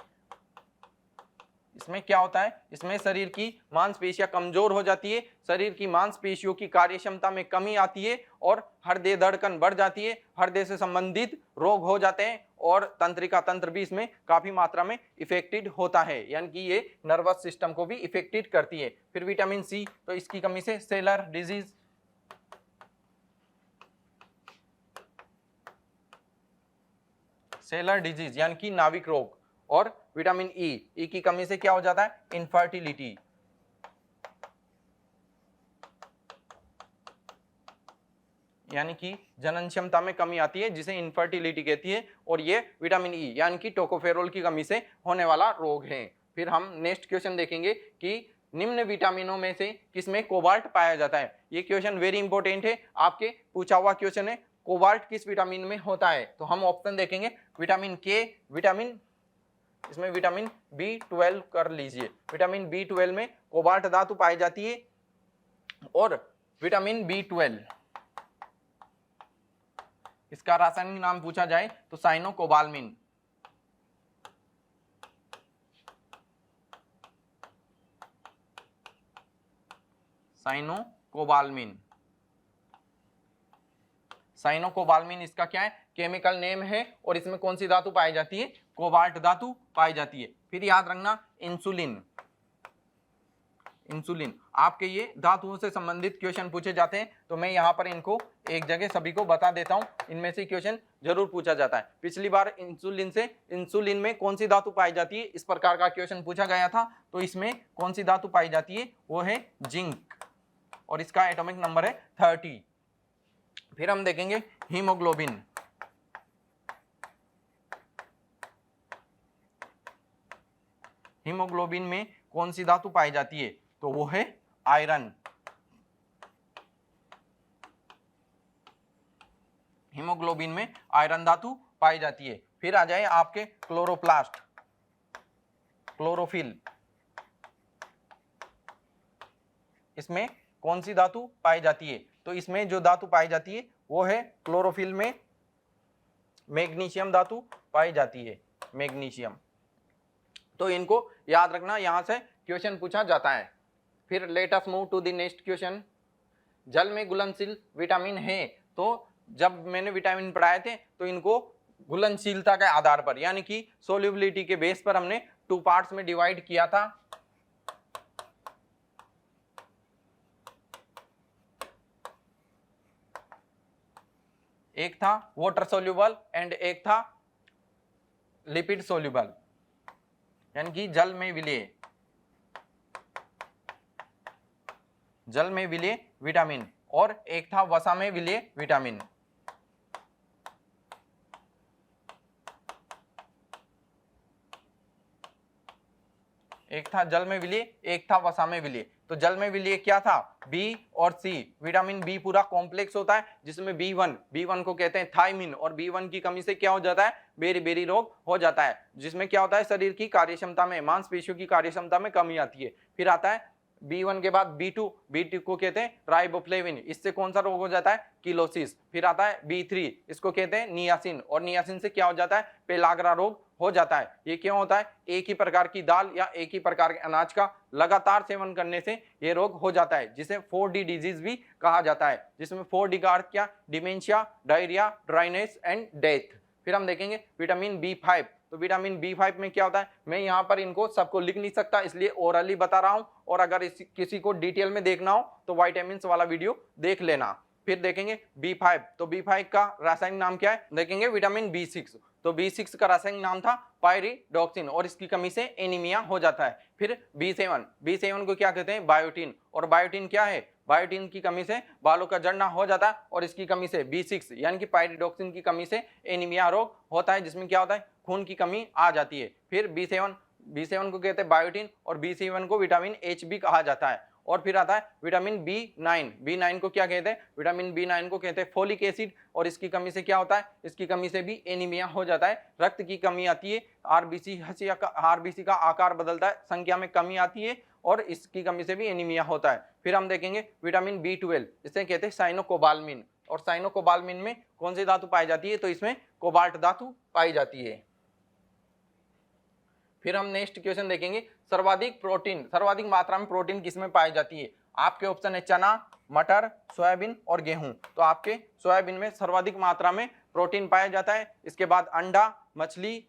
इसमें क्या होता है? इसमें शरीर की मांसपेशियां कमजोर हो जाती है, शरीर की मांसपेशियों की कार्य क्षमता में कमी आती है, और हृदय धड़कन बढ़ जाती है, हृदय से संबंधित रोग हो जाते हैं, और तंत्रिका तंत्र भी इसमें काफी मात्रा में इफेक्टेड होता है, यानी कि ये नर्वस सिस्टम को भी इफेक्टेड करती है। फिर विटामिन सी, तो इसकी कमी से सेलर डिजीज, सेलर डिजीज यानी कि नाविक रोग। और विटामिन ई की कमी से क्या हो जाता है? इनफर्टिलिटी। यानी कि जनन क्षमता में कमी आती है, जिसे इनफर्टिलिटी कहती है, और ये विटामिन ई यानी कि टोकोफेरोल की कमी से होने वाला रोग है। फिर हम नेक्स्ट क्वेश्चन देखेंगे कि निम्न विटामिनों में से किसमें कोबाल्ट पाया जाता है? ये क्वेश्चन वेरी इंपॉर्टेंट है, आपके पूछा हुआ क्वेश्चन है। कोबाल्ट किस विटामिन में होता है? तो हम ऑप्शन देखेंगे, विटामिन के, विटामिन, इसमें विटामिन बी12 कर लीजिए। विटामिन बी12 में कोबाल्ट धातु पाई जाती है, और विटामिन बी12 इसका रासायनिक नाम पूछा जाए तो साइनोकोबाल्मिन। साइनोकोबाल्मिन, साइनोकोबाल्मिन इसका क्या है? केमिकल नेम है, और इसमें कौन सी धातु पाई जाती है? कोबाल्ट धातु पाई जाती है। फिर याद रखना इंसुलिन, इंसुलिन आपके ये धातुओं से संबंधित क्वेश्चन पूछे जाते हैं, तो मैं यहाँ पर इनको एक जगह सभी को बता देता हूँ, इनमें से क्वेश्चन जरूर पूछा जाता है। पिछली बार इंसुलिन से, इंसुलिन में कौन सी धातु पाई जाती है, इस प्रकार का क्वेश्चन पूछा गया था, तो इसमें कौन सी धातु पाई जाती है? वो है जिंक, और इसका एटॉमिक नंबर है 30। फिर हम देखेंगे हीमोग्लोबिन। हीमोग्लोबिन में कौन सी धातु पाई जाती है? तो वो है आयरन। हीमोग्लोबिन में आयरन धातु पाई जाती है। फिर आ जाए आपके क्लोरोप्लास्ट, क्लोरोफिल, इसमें कौन सी धातु पाई जाती है? तो इसमें जो धातु पाई जाती है वो है क्लोरोफिल में मैग्नीशियम धातु पाई जाती है, मैग्नीशियम। तो इनको याद रखना, यहां से क्वेश्चन पूछा जाता है। फिर let us move to the next question. जल में घुलनशील विटामिन है, तो जब मैंने विटामिन पढ़ाए थे तो इनको घुलनशीलता के आधार पर यानी कि सोल्युबिलिटी के बेस पर हमने 2 पार्ट्स में डिवाइड किया था। एक था वाटर सोल्यूबल एंड एक था लिपिड सोल्यूबल यानी कि जल में विलेय, जल में विलेय विटामिन, और एक था वसा में विलेय विटामिन। एक था जल में विलीय, एक था वसा में विलीय। तो जल में विलीय क्या था, बी और सी। विटामिन बी पूरा कॉम्प्लेक्स होता है जिसमें बी वन को कहते हैं थायमिन, और बी1 की कमी से क्या हो जाता है, बेरी रोग हो जाता है, जिसमें क्या होता है, शरीर की कार्यक्षमता में, मांसपेशियों की कार्यक्षमता में कमी आती है। फिर आता है B1 के बाद B2 को कहते हैं राइबोफ्लेविन, इससे कौन सा रोग हो जाता है, किलोसिस। फिर आता है B3, इसको कहते हैं नियासिन, और नियासिन से क्या हो जाता है, पेलाग्रा रोग हो जाता है। ये क्यों होता है, एक ही प्रकार की दाल या एक ही प्रकार के अनाज का लगातार सेवन करने से ये रोग हो जाता है, जिसे 4D डिजीज भी कहा जाता है, जिसमें 4D का अर्थ क्या, dementia, diarrhoea, dryness and death. फिर हम देखेंगे विटामिन B5। तो विटामिन B5 में क्या होता है, मैं यहाँ पर इनको सबको लिख नहीं सकता, इसलिए ओरली बता रहा हूँ, और अगर किसी को डिटेल में देखना हो तो विटामिन्स वाला वीडियो देख लेना। फिर देखेंगे B5, तो B5 का रासायनिक नाम क्या है, देखेंगे विटामिन B6। तो B6 का रासायनिक नाम था पायरिडॉक्सिन, और इसकी कमी से एनीमिया हो जाता है। फिर B7 को क्या कहते हैं, बायोटिन, और बायोटिन क्या है, बायोटिन की कमी से बालों का झड़ना हो जाता है, और इसकी कमी से B6 यानी कि पायरिडॉक्सिन की कमी से एनीमिया रोग होता है, जिसमें क्या होता है, खून की कमी आ जाती है। फिर B7 को कहते हैं बायोटिन, और B7 को विटामिन H भी कहा जाता है। और फिर आता है विटामिन B9 को क्या कहते हैं, विटामिन B9 को कहते हैं फोलिक एसिड, और इसकी कमी से क्या होता है, इसकी कमी से भी एनीमिया हो जाता है, रक्त की कमी आती है, आरबीसी का आकार बदलता है, संख्या में कमी आती है, और इसकी कमी से भी एनीमिया होता है। फिर हम देखेंगे विटामिन B12, इसे कहते हैं साइनोकोबाल्मिन, और साइनोकोबाल्मिन में कौन सी धातु पाई जाती है, तो इसमें कोबाल्ट धातु पाई जाती है। फिर हम नेक्स्ट क्वेश्चन देखेंगे, सर्वाधिक मात्रा में प्रोटीन किसमें पाई जाती है। आपके ऑप्शन है चना, मटर, सोयाबीन और गेहूं। तो आपके सोयाबीन में सर्वाधिक मात्रा में प्रोटीन पाया जाता है। इसके बाद अंडा, मछली,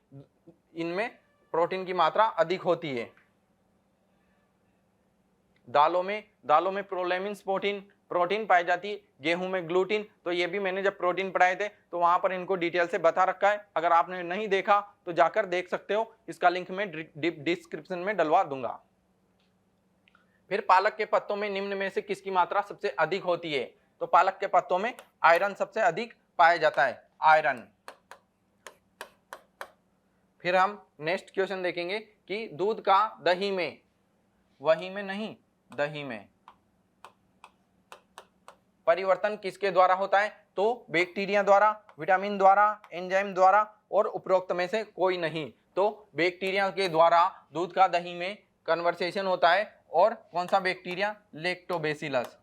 इनमें प्रोटीन की मात्रा अधिक होती है। दालों में प्रोलेमिन्स प्रोटीन पाई जाती है। गेहूं में ग्लूटीन। तो ये भी मैंने जब प्रोटीन पढ़ाए थे तो वहां पर इनको डिटेल से बता रखा है, अगर आपने नहीं देखा तो जाकर देख सकते हो, इसका लिंक मैं डिस्क्रिप्शन में डलवा दूंगा। फिर पालक के पत्तों में निम्न में से किसकी मात्रा सबसे अधिक होती है। तो पालक के पत्तों में आयरन सबसे अधिक पाया जाता है, आयरन। फिर हम नेक्स्ट क्वेश्चन देखेंगे कि दूध का दही में, वही में नहीं, दही में परिवर्तन किसके द्वारा होता है। तो बैक्टीरिया द्वारा, विटामिन द्वारा, एंजाइम द्वारा, और उपरोक्त में से कोई नहीं। तो बैक्टीरिया के द्वारा दूध का दही में कन्वर्सेशन होता है। और कौन सा बैक्टीरिया, लैक्टोबैसिलस।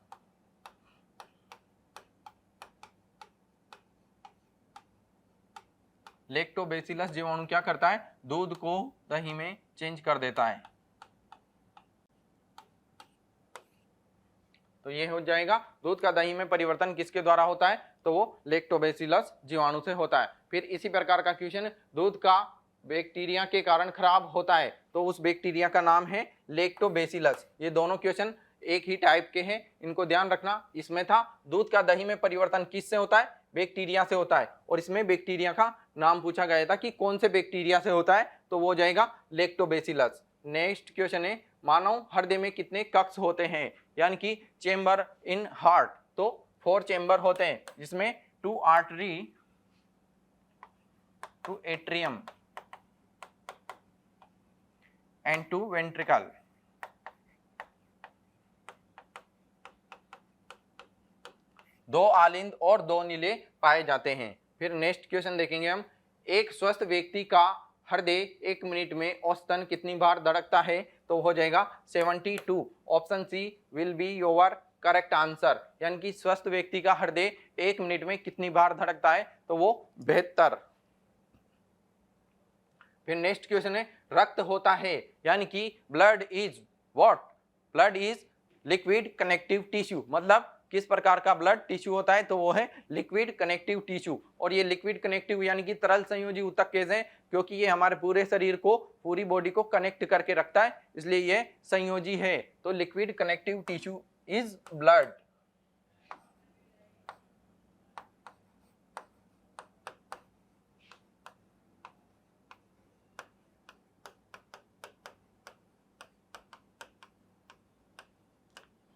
लैक्टोबैसिलस जीवाणु क्या करता है, दूध को दही में चेंज कर देता है। तो ये हो जाएगा, दूध का दही में परिवर्तन किसके द्वारा होता है, तो वो लैक्टोबैसिलस जीवाणु से होता है। फिर इसी प्रकार का क्वेश्चन, दूध का बैक्टीरिया के कारण खराब होता है, तो उस बैक्टीरिया का नाम है लैक्टोबैसिलस। ये दोनों क्वेश्चन एक ही टाइप के हैं, इनको ध्यान रखना। इसमें था दूध का दही में परिवर्तन किससे होता है, बैक्टीरिया से होता है, और इसमें बैक्टीरिया का नाम पूछा गया था कि कौन से बैक्टीरिया से होता है, तो वो जाएगा लैक्टोबैसिलस। नेक्स्ट क्वेश्चन है, मानव हृदय में कितने कक्ष होते हैं, यानी कि चेंबर इन हार्ट। तो 4 चेंबर होते हैं, जिसमें 2 आर्टरी, 2 एट्रियम एंड 2 वेंट्रिकल। दो आलिंद और 2 नीले पाए जाते हैं। फिर नेक्स्ट क्वेश्चन देखेंगे हम, एक स्वस्थ व्यक्ति का हृदय 1 मिनट में औसतन कितनी बार धड़कता है, तो हो जाएगा 72। Option C will be your correct answer, यानी कि स्वस्थ व्यक्ति का हृदय 1 मिनट में कितनी बार धड़कता है, तो वो 72। फिर नेक्स्ट क्वेश्चन है, रक्त होता है, यानी कि blood is what, blood is liquid connective tissue, मतलब किस प्रकार का ब्लड टिश्यू होता है, तो वो है लिक्विड कनेक्टिव टिश्यू। और ये लिक्विड कनेक्टिव यानी कि तरल संयोजी ऊतक केस है, क्योंकि ये हमारे पूरे शरीर को, पूरी बॉडी को कनेक्ट करके रखता है, इसलिए ये संयोजी है। तो liquid connective tissue is blood.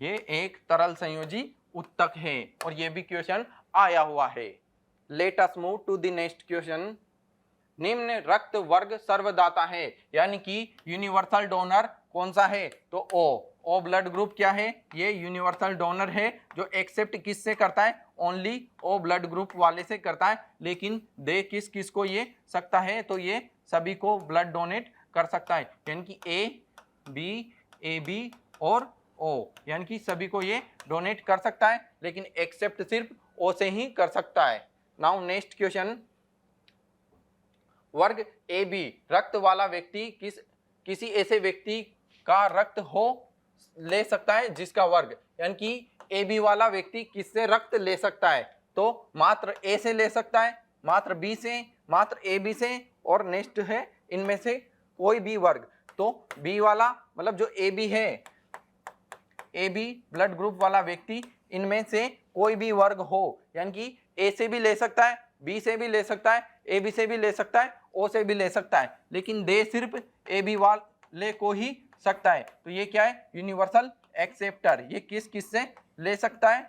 ये एक तरल संयोजी उत्तक है और ये भी क्वेश्चन आया हुआ है। Let us move to the next question. निम्न रक्त वर्ग सर्वदाता है, यानी कि यूनिवर्सल डोनर कौन सा है? तो ओ ब्लड ग्रुप क्या है? ये यूनिवर्सल डोनर है जो एक्सेप्ट किससे करता है? ओनली ओ ब्लड ग्रुप वाले से करता है। लेकिन दे किस किस को ये सकता है? तो ये सभी को ब्लड डोनेट कर सकता है, यानी कि ए बी और ओ, यानी कि सभी को ये डोनेट कर सकता है, लेकिन एक्सेप्ट सिर्फ ओ से ही कर सकता है। Now next question. वर्ग ए बी रक्त वाला व्यक्ति किसी ऐसे व्यक्ति का रक्त ले सकता है जिसका वर्ग, यानी कि ए बी वाला व्यक्ति किससे रक्त ले सकता है? तो मात्र ए से ले सकता है, मात्र बी से, मात्र ए बी से, और नेक्स्ट है इनमें से कोई भी वर्ग। तो बी वाला मतलब जो ए बी है, ए बी ब्लड ग्रुप वाला व्यक्ति इनमें से कोई भी वर्ग हो, यानी कि ए से भी ले सकता है, बी से भी ले सकता है, ए बी से भी ले सकता है, ओ से भी ले सकता है, लेकिन दे सिर्फ ए बी वाले को ही सकता है। तो ये क्या है? Universal acceptor. ये किस किस से ले सकता है?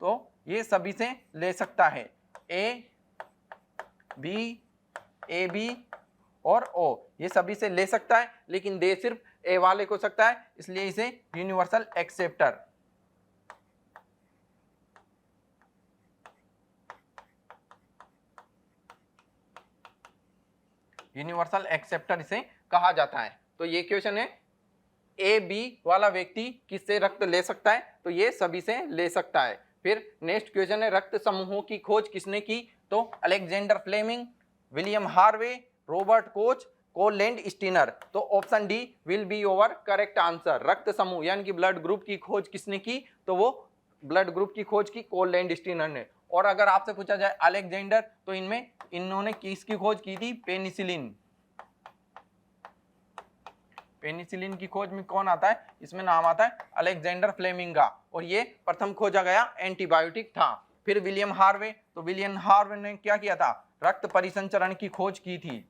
तो ये सभी से ले सकता है, ए बी और ओ, ये सभी से ले सकता है, लेकिन दे सिर्फ ए वाले को सकता है, इसलिए इसे यूनिवर्सल एक्सेप्टर। यूनिवर्सल एक्सेप्टर इसे कहा जाता है। तो ये क्वेश्चन है, ए बी वाला व्यक्ति किससे रक्त ले सकता है? तो ये सभी से ले सकता है। फिर नेक्स्ट क्वेश्चन है, रक्त समूहों की खोज किसने की? तो Alexander Fleming, William Harvey, Robert Koch, Landsteiner. तो option D will be your correct answer. रक्त समूह यानी कि ब्लड ग्रुप की खोज किसने की? तो वो ब्लड ग्रुप की खोज की कोलैंड स्टीनर ने। और अगर आपसे पूछा जाए अलेक्जेंडर, तो इन्होंने किसकी खोज की थी? पेनिसिलिन। पेनिसिलिन की खोज में कौन आता है? इसमें नाम आता है अलेक्जेंडर फ्लेमिंग का, और ये प्रथम खोजा गया एंटीबायोटिक था। फिर विलियम हार्वे, तो विलियम हार्वे ने क्या किया था? रक्त परिसंचरण की खोज की थी।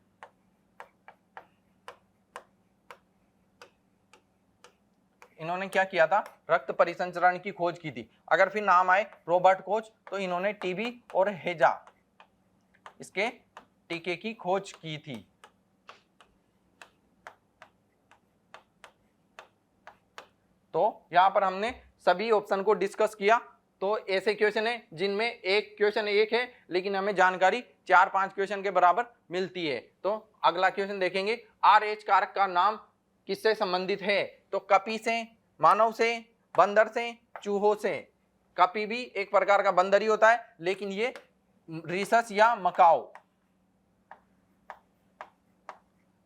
इन्होंने क्या किया था? रक्त परिसंचरण की खोज की थी। अगर फिर नाम आए रॉबर्ट कोच, तो इन्होंने टीबी और हेजा इसके टीके की खोज की थी। तो यहां पर हमने सभी ऑप्शन को डिस्कस किया। तो ऐसे क्वेश्चन है जिनमें एक क्वेश्चन एक है, लेकिन हमें जानकारी 4-5 क्वेश्चन के बराबर मिलती है। तो अगला क्वेश्चन देखेंगे, RH कारक का नाम किससे संबंधित है? तो कपी से, मानव से, बंदर से, चूहों से। कपी भी एक प्रकार का बंदर ही होता है, लेकिन ये रिसस या मकाओ,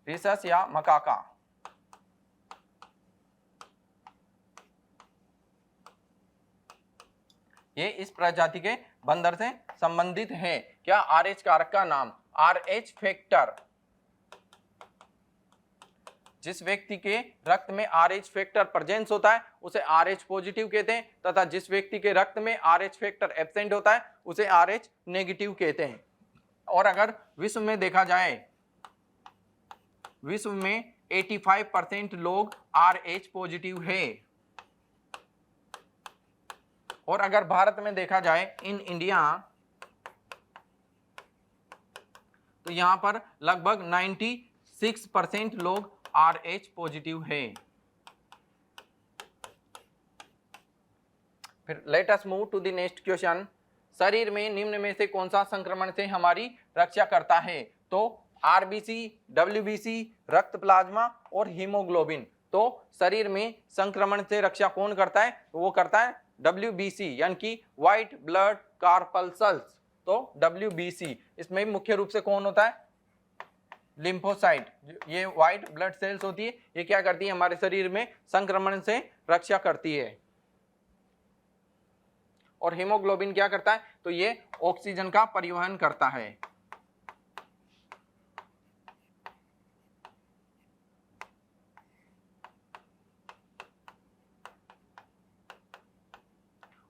रिसस या मकाका, ये इस प्रजाति के बंदर से संबंधित है। क्या? RH कारक का नाम, RH फैक्टर। जिस व्यक्ति के रक्त में RH फैक्टर प्रेजेंस होता है उसे RH पॉजिटिव कहते हैं, तथा जिस व्यक्ति के रक्त में RH फैक्टर एब्सेंट होता है उसे RH नेगेटिव कहते हैं। और अगर विश्व में देखा जाए, विश्व में 85% लोग RH पॉजिटिव है। और अगर भारत में देखा जाए, इन इंडिया, तो यहां पर लगभग 96% लोग RH पॉजिटिव है। फिर let us move to the next question. शरीर में निम्न में से कौन सा संक्रमण से हमारी रक्षा करता है? तो RBC, WBC, रक्त प्लाज्मा और हीमोग्लोबिन। तो शरीर में संक्रमण से रक्षा कौन करता है? तो वो करता है WBC, यानी कि व्हाइट ब्लड कार्पल्सल्स। तो WBC इसमें मुख्य रूप से कौन होता है? लिम्फोसाइट। ये व्हाइट ब्लड सेल्स होती है, ये क्या करती है? हमारे शरीर में संक्रमण से रक्षा करती है। और हीमोग्लोबिन क्या करता है? तो ये ऑक्सीजन का परिवहन करता है।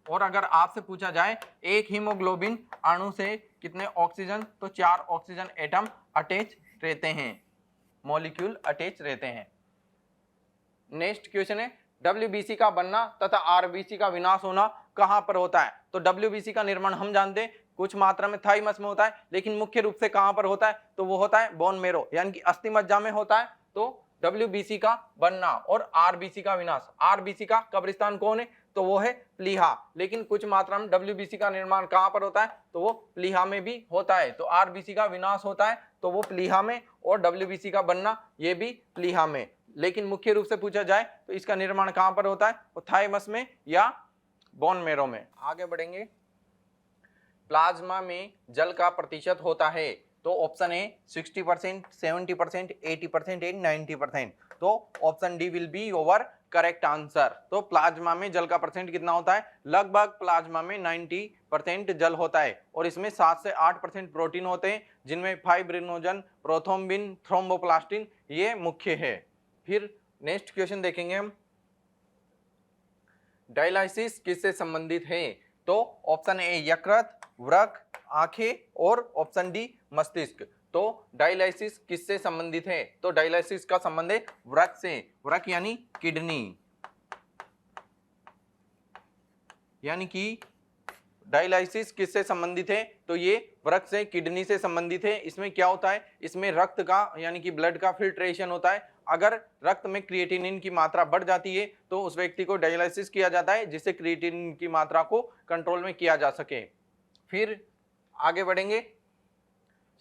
और अगर आपसे पूछा जाए एक हीमोग्लोबिन अणु से कितने ऑक्सीजन, तो 4 ऑक्सीजन एटम अटैच रहते हैं, मॉलिक्यूल अटैच रहते हैं। नेक्स्ट क्वेश्चन है, WBC का बनना तथा RBC का विनाश होना कहां पर होता है? तो WBC का निर्माण हम जानते हैं कुछ मात्रा में थाइमस में होता है, लेकिन मुख्य रूप से कहां पर होता है? तो वो होता है बोन मेरो यानी कि अस्थि मज्जा में होता है। तो WBC का बनना और RBC का विनाश, RBC का कब्रिस्तान कौन है? तो वो है प्लीहा, लेकिन कुछ मात्रा में WBC का निर्माण कहां पर होता है? तो वो प्लीहा में भी होता है। तो RBC का विनाश होता है तो वो प्लीहा में, और WBC का बनना ये भी प्लीहा में। लेकिन मुख्य रूप से पूछा जाए तो इसका निर्माण कहां पर होता है? वो थाइमस में या बोन मेरो में। आगे बढ़ेंगे, प्लाज्मा में जल का प्रतिशत होता है। तो ऑप्शन ए 60%, 70%, 80% एंड 90%। तो option D will be your correct answer. तो प्लाज्मा में जल का परसेंट कितना होता है? लगभग प्लाज्मा में 90% जल होता है, और इसमें 7 से 8% प्रोटीन होते हैं, जिनमें फाइब्रिनोजन, प्रोथ्रोम्बिन, थ्रोम्बोप्लास्टिन ये मुख्य है। फिर नेक्स्ट क्वेश्चन देखेंगे हम, डायलिसिस किससे संबंधित है? तो ऑप्शन ए यकृत, वृक्क, आंखें, और ऑप्शन डी मस्तिष्क। तो डायलिसिस किससे संबंधित है? तो डायलिसिस का संबंध है वृक्क से। वृक्क यानी किडनी, यानी कि डायलिसिस किससे संबंधित है? तो ये वृक्क से, किडनी से संबंधित है। इसमें क्या होता है? इसमें रक्त का यानी कि ब्लड का फिल्ट्रेशन होता है। अगर रक्त में क्रिएटिनिन की मात्रा बढ़ जाती है तो उस व्यक्ति को डायलिसिस किया जाता है, जिससे क्रिएटिनिन की मात्रा को कंट्रोल में किया जा सके। फिर आगे बढ़ेंगे,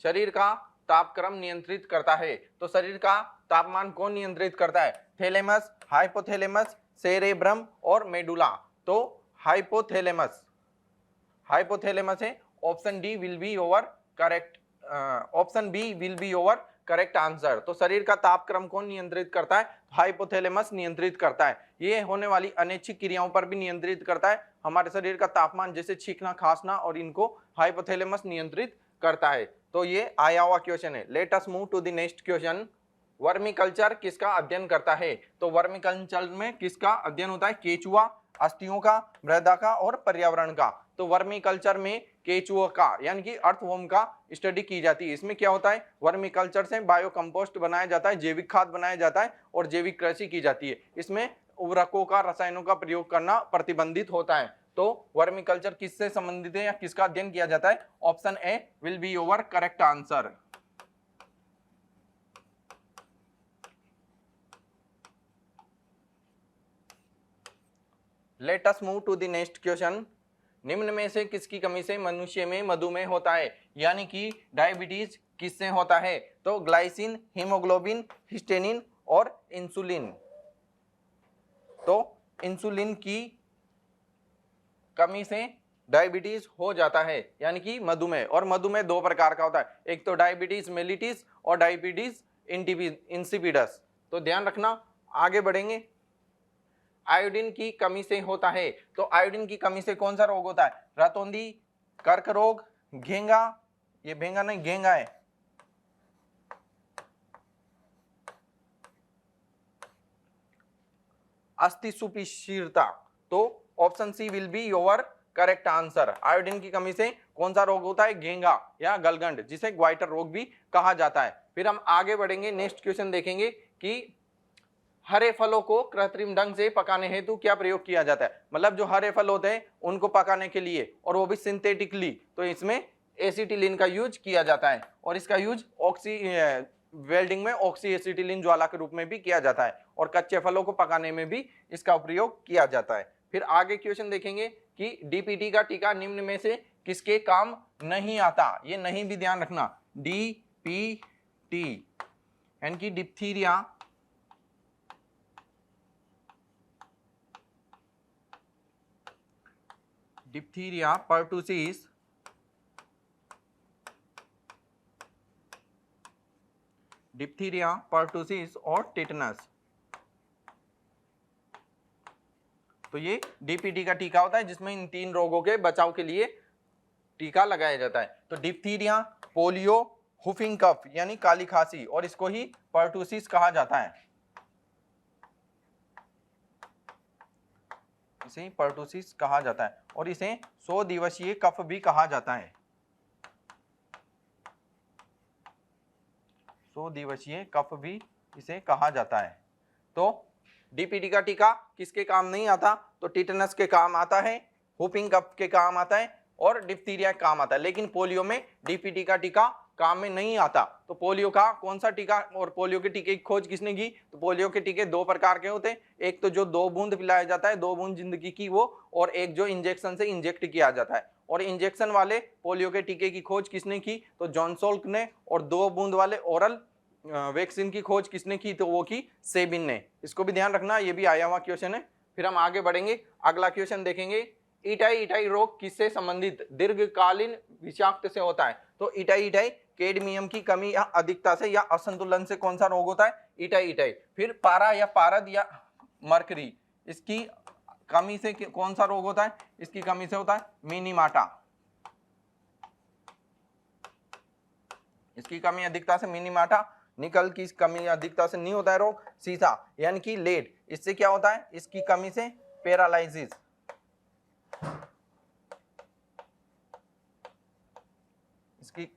शरीर का तापक्रम नियंत्रित करता है। तो शरीर का तापमान कौन नियंत्रित करता है? थैलेमस, हाइपोथैलेमस, सेरेब्रम और मेडुला। तो हाइपोथैलेमस, हाइपोथैलेमस है। Option D will be your correct, option B will be your correct answer. तो शरीर का तापक्रम कौन नियंत्रित करता है? हाइपोथैलेमस नियंत्रित करता है। ये होने वाली अनैच्छिक क्रियाओं पर भी नियंत्रित करता है। हमारे शरीर का तापमान जैसे छींकना, खांसना, और इनको हाइपोथैलेमस नियंत्रित करता है। तो ये आया हुआ क्वेश्चन है। Let us move to the next question, vermiculture किसका अध्ययन करता है? तो वर्मीकल्चर में किसका अध्ययन होता है? केचुआ, अस्थियों का, मृदा का और पर्यावरण का। तो वर्मीकल्चर में केचुआ का यानी कि अर्थवर्म का स्टडी की जाती है। इसमें क्या होता है? वर्मीकल्चर से बायो कंपोस्ट बनाया जाता है, जैविक खाद बनाया जाता है, और जैविक कृषि की जाती है। इसमें उर्वरकों का, रसायनों का प्रयोग करना प्रतिबंधित होता है। तो वर्मीकल्चर किससे संबंधित है या किसका अध्ययन किया जाता है? Option A will be your correct answer. Let us move to the next question, निम्न में से किसकी कमी से मनुष्य में मधुमेह होता है? यानी कि डायबिटीज किससे होता है? तो ग्लाइसिन, हीमोग्लोबिन, हिस्टेनिन और इंसुलिन। तो इंसुलिन की कमी से डायबिटीज हो जाता है, यानी कि मधुमेह। और मधुमेह दो प्रकार का होता है, एक तो डायबिटीज मेलिटिस और डायबिटीज इंसिपिडस। तो ध्यान रखना। आगे बढ़ेंगे, आयोडीन की कमी से होता है। तो आयोडीन की कमी से कौन सा रोग होता है? रतौंधी, कर्क रोग, घेंगा, ये भेंगा नहीं घेंगा है, अस्थि सुपिशीरता। तो option C will be your correct answer. Iodine की कमी से कौन सा रोग होता है? घेंगा या गलगंड, जिसे ग्वाइटर रोग भी कहा जाता है। फिर हम आगे बढ़ेंगे, नेक्स्ट क्वेश्चन देखेंगे कि हरे फलों को कृत्रिम ढंग से पकाने हेतु क्या प्रयोग किया जाता है? मतलब जो हरे फल होते हैं उनको पकाने के लिए, और वो भी सिंथेटिकली, तो इसमें एसिटिलीन का यूज किया जाता है, और इसका यूज वेल्डिंग में ऑक्सी एसिटिलीन ज्वाला के रूप में भी किया जाता है, और कच्चे फलों को पकाने में भी इसका प्रयोग किया जाता है। फिर आगे क्वेश्चन देखेंगे कि डीपीटी का टीका निम्न में से किसके काम नहीं आता? ये नहीं भी ध्यान रखना, डीपीटी यानी कि diphtheria, diphtheria, pertussis, diphtheria, pertussis और टिटनस। तो ये डीपीटी का टीका होता है, जिसमें इन तीन रोगों के बचाव के लिए टीका लगाया जाता है। तो डिप्थीरिया, पोलियो, हुफिंग कफ यानी काली खांसी, और इसको ही पर्टुसिस कहा जाता है, इसे पर्टुसिस कहा जाता है, और इसे 100 दिवसीय कफ भी कहा जाता है। 100 दिवसीय कफ भी इसे कहा जाता है। तो डीपीटी का टीका किसके काम नहीं आता, तो टिटनस के काम आता है, हुपिंग कफ के काम आता है और डिप्थीरिया के काम आता है। लेकिन पोलियो में डीपीटी का टीका काम में नहीं आता। तो पोलियो का कौन सा टीका और पोलियो के टीके की खोज किसने की, तो पोलियो के टीके दो प्रकार के होते हैं, एक तो जो 2 बूंद पिलाया जाता है, 2 बूंद जिंदगी की वो, और एक जो इंजेक्शन से इंजेक्ट किया जाता है। और इंजेक्शन वाले पोलियो के टीके की खोज किसने की, तो जॉन सोल्क ने, और 2 बूंद वाले ओरल वैक्सीन की खोज किसने की, तो वो की सेबिन ने। इसको भी ध्यान रखना, ये भी आया हुआ क्वेश्चन है। फिर हम आगे बढ़ेंगे, अगला क्वेश्चन देखेंगे, इटाई रोग किससे संबंधित दीर्घकालीन विषाक्त से होता है, तो इटाई कैडमियम की कमी या अधिकता से या असंतुलन से कौन सा रोग होता है, इटाई। फिर पारा या पारद या मरकरी, इसकी कमी से कौन सा रोग होता है, इसकी कमी से होता है मिनीमाटा, इसकी कमी अधिकता से मिनीमाटा। निकल की कमी अधिकता से नहीं होता है रोग, सीसा यानी कि लेड, इससे क्या होता है, इसकी कमी से पैरालाइसिस, इसकी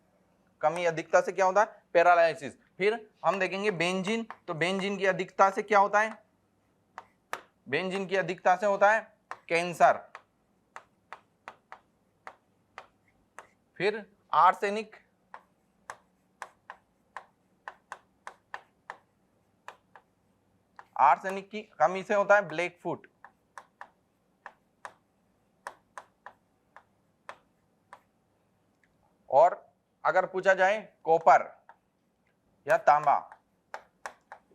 कमी अधिकता से क्या होता है, पैरालाइसिस। फिर हम देखेंगे बेंजीन, तो बेंजीन की अधिकता से क्या होता है, बेंजीन की अधिकता से होता है कैंसर। फिर आर्सेनिक, आर्सेनिक की कमी से होता है ब्लैक फुट। और अगर पूछा जाए कॉपर या तांबा,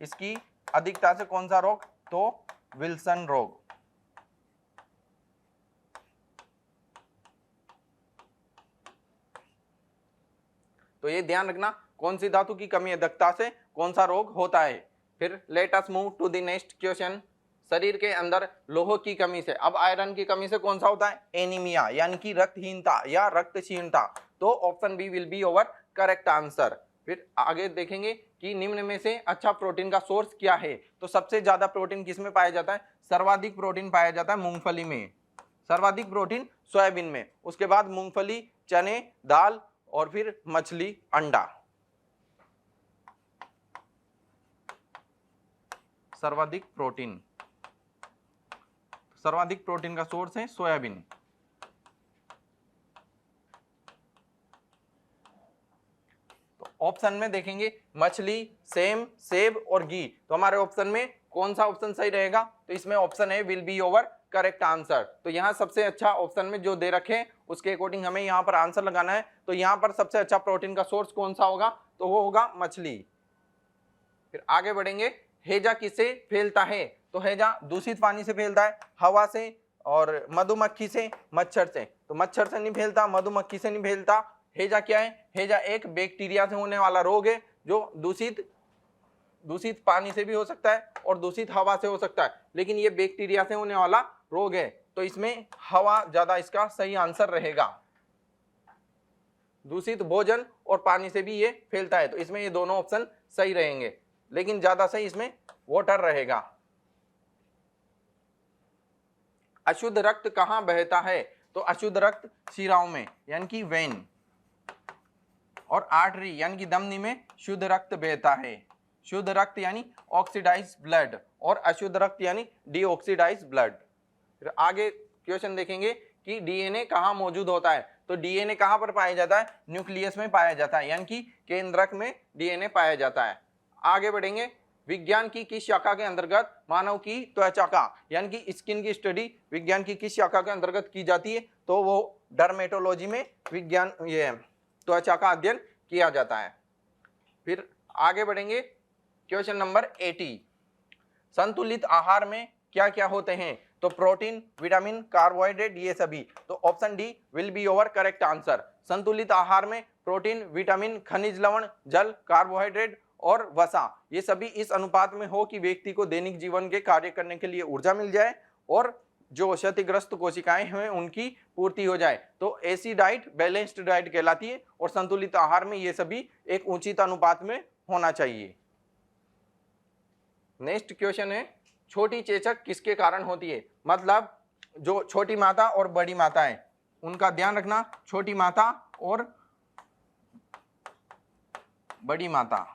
इसकी अधिकता से कौन सा रोग, तो विल्सन रोग। तो ये ध्यान रखना, कौन सी धातु की कमी अधिकता से कौन सा रोग होता है। फिर let us move to the next question, शरीर के अंदर लोह की कमी से, अब आयरन की कमी से कौन सा होता है, एनीमिया यानी कि रक्तहीनता या रक्तक्षीणता। तो option B will be over correct answer. फिर आगे देखेंगे कि निम्न में से अच्छा प्रोटीन का सोर्स क्या है, तो सबसे ज्यादा प्रोटीन किसमें पाया जाता है, सर्वाधिक प्रोटीन पाया जाता है मूंगफली में, सर्वाधिक प्रोटीन सोयाबीन में, उसके बाद मूंगफली, चने, दाल और फिर मछली, अंडा। सर्वाधिक प्रोटीन का सोर्स है सोयाबीन। तो ऑप्शन में देखेंगे मछली, सेब और घी, तो हमारे ऑप्शन में कौन सा ऑप्शन सही रहेगा, तो इसमें ऑप्शन है will be over correct answer. तो यहाँ सबसे अच्छा ऑप्शन में जो दे रखे हैं उसके अकॉर्डिंग हमें यहाँ पर आंसर लगाना है। तो यहाँ पर सबसे अच्छा प्रोटीन का सोर्स कौन सा होगा, तो वो होगा मछली। फिर आगे बढ़ेंगे, हैजा किससे फैलता है, तो हैजा दूषित पानी से फैलता है, हवा से और मधुमक्खी से, मच्छर से। तो मच्छर से नहीं फैलता, मधुमक्खी से नहीं फैलता। हैजा क्या है, हैजा एक बैक्टीरिया से होने वाला रोग है जो दूषित पानी से भी हो सकता है और दूषित हवा से हो सकता है, लेकिन ये बैक्टीरिया से होने वाला रोग है। तो इसमें हवा ज्यादा इसका सही आंसर रहेगा। दूषित भोजन और पानी से भी ये फैलता है, तो इसमें ये दोनों ऑप्शन सही रहेंगे, लेकिन ज्यादा सही इसमें वाटर रहेगा। अशुद्ध रक्त कहां बहता है, तो अशुद्ध रक्त शिराओं में यानी कि वेन, और आर्टरी यानी कि धमनी में शुद्ध रक्त बहता है। शुद्ध रक्त यानी ऑक्सीडाइज्ड ब्लड और अशुद्ध रक्त यानी डीऑक्सीडाइज्ड ब्लड। फिर आगे क्वेश्चन देखेंगे कि डीएनए कहाँ मौजूद होता है, तो डीएनए कहाँ पर पाया जाता है, न्यूक्लियस में पाया जाता है, यानी कि केंद्रक में डीएनए पाया जाता है। आगे बढ़ेंगे, विज्ञान की किस शाखा के अंतर्गत मानव की त्वचा का यानी कि स्किन की स्टडी विज्ञान की किस शाखा के अंतर्गत की जाती है, तो वो डर्मेटोलॉजी में विज्ञान ये त्वचा का अध्ययन किया जाता है। फिर आगे बढ़ेंगे, क्वेश्चन नंबर 80, संतुलित आहार में क्या क्या होते हैं, तो प्रोटीन, विटामिन, कार्बोहाइड्रेट, ये सभी। तो option D will be over correct answer. संतुलित आहार में प्रोटीन, विटामिन, खनिज लवण, जल, कार्बोहाइड्रेट और वसा, ये सभी इस अनुपात में हो कि व्यक्ति को दैनिक जीवन के कार्य करने के लिए ऊर्जा मिल जाए और जो क्षतिग्रस्त कोशिकाएं हैं उनकी पूर्ति हो जाए। तो ऐसी डाइट बैलेंस्ड डाइट कहलाती है और संतुलित आहार में ये सभी एक उचित अनुपात में होना चाहिए। नेक्स्ट क्वेश्चन है, छोटी चेचक किसके कारण होती है, मतलब जो छोटी माता और बड़ी माता है उनका ध्यान रखना। छोटी माता और बड़ी माता,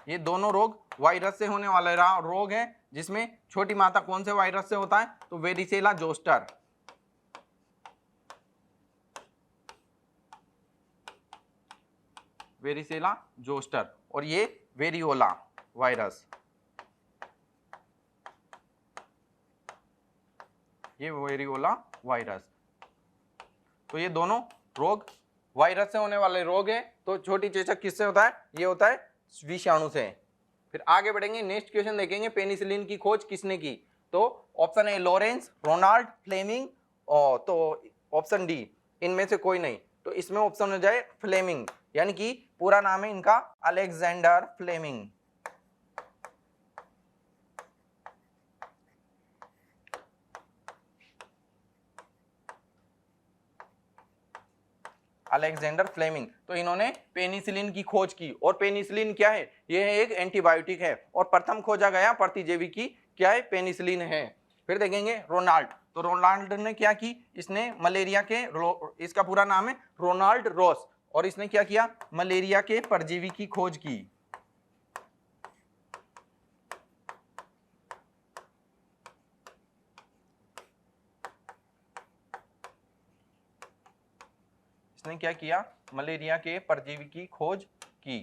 ये दोनों रोग वायरस से होने वाले रोग है, जिसमें छोटी मात्रा कौन से वायरस से होता है, तो वेरिसेला जोस्टर, वेरिसेला जोस्टर, और ये वेरियोला वायरस, ये वेरियोला वायरस। तो ये दोनों रोग वायरस से होने वाले रोग है। तो छोटी चेचक किससे होता है, ये होता है विषाणु से। फिर आगे बढ़ेंगे, नेक्स्ट क्वेश्चन देखेंगे, पेनिसिलिन की खोज किसने की, तो option A Lawrence, Ronald, Fleming, और तो ऑप्शन डी इनमें से कोई नहीं। तो इसमें ऑप्शन हो जाए फ्लेमिंग, यानी कि पूरा नाम है इनका अलेक्जेंडर फ्लेमिंग। Alexander Fleming. तो इन्होंने पेनिसिलिन की खोज की, और पेनिसिलिन क्या है, यह एक एंटीबायोटिक है, और प्रथम खोजा गया प्रतिजैवी की क्या है, पेनिसिलिन है। फिर देखेंगे रोनाल्ड, तो रोनाल्ड ने क्या की, इसने मलेरिया के, इसका पूरा नाम है रोनाल्ड रॉस, और इसने क्या किया, मलेरिया के परजीवी की खोज की। इसने क्या किया, मलेरिया के परजीवी की खोज की।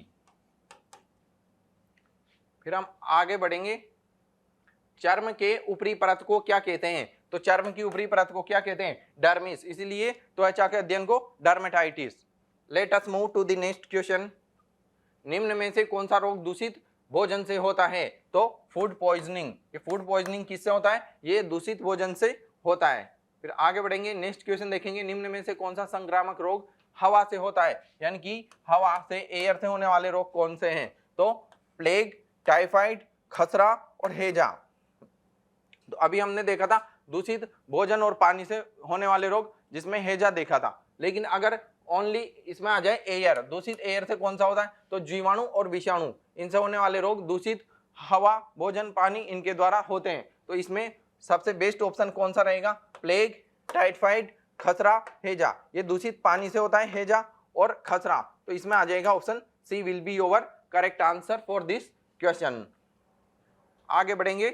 फिर हम आगे बढ़ेंगे, चर्म के ऊपरी परत को क्या कहते हैं, तो चर्म की ऊपरी परत को क्या कहते हैं, डर्मिस, इसलिए त्वचा के अध्ययन को dermatitis. Let us move to the next question. निम्न में से कौन सा रोग दूषित भोजन से होता है, तो फूड पॉइजनिंग। ये फूड पॉइजनिंग किससे होता है, ये दूषित भोजन से होता है। फिर आगे बढ़ेंगे, नेक्स्ट क्वेश्चन देखेंगे, निम्न में से कौन सा संक्रामक रोग हवा से होता है, यानी कि हवा से, एयर से होने वाले रोग कौन से हैं, तो प्लेग, टाइफाइड, खसरा और हैजा। तो अभी हमने देखा था दूषित भोजन और पानी से होने वाले रोग, जिसमें हैजा देखा था। लेकिन अगर ओनली इसमें आ जाए एयर, दूषित एयर से कौन सा होता है, तो जीवाणु और विषाणु, इनसे होने वाले रोग दूषित हवा, भोजन, पानी, इनके द्वारा होते हैं। तो इसमें सबसे बेस्ट ऑप्शन कौन सा रहेगा, प्लेग, टाइफाइड, खसरा, हैजा। ये दूषित पानी से होता है हैजा और खसरा। तो इसमें आ जाएगा option C will be your correct answer for this question. आगे बढ़ेंगे,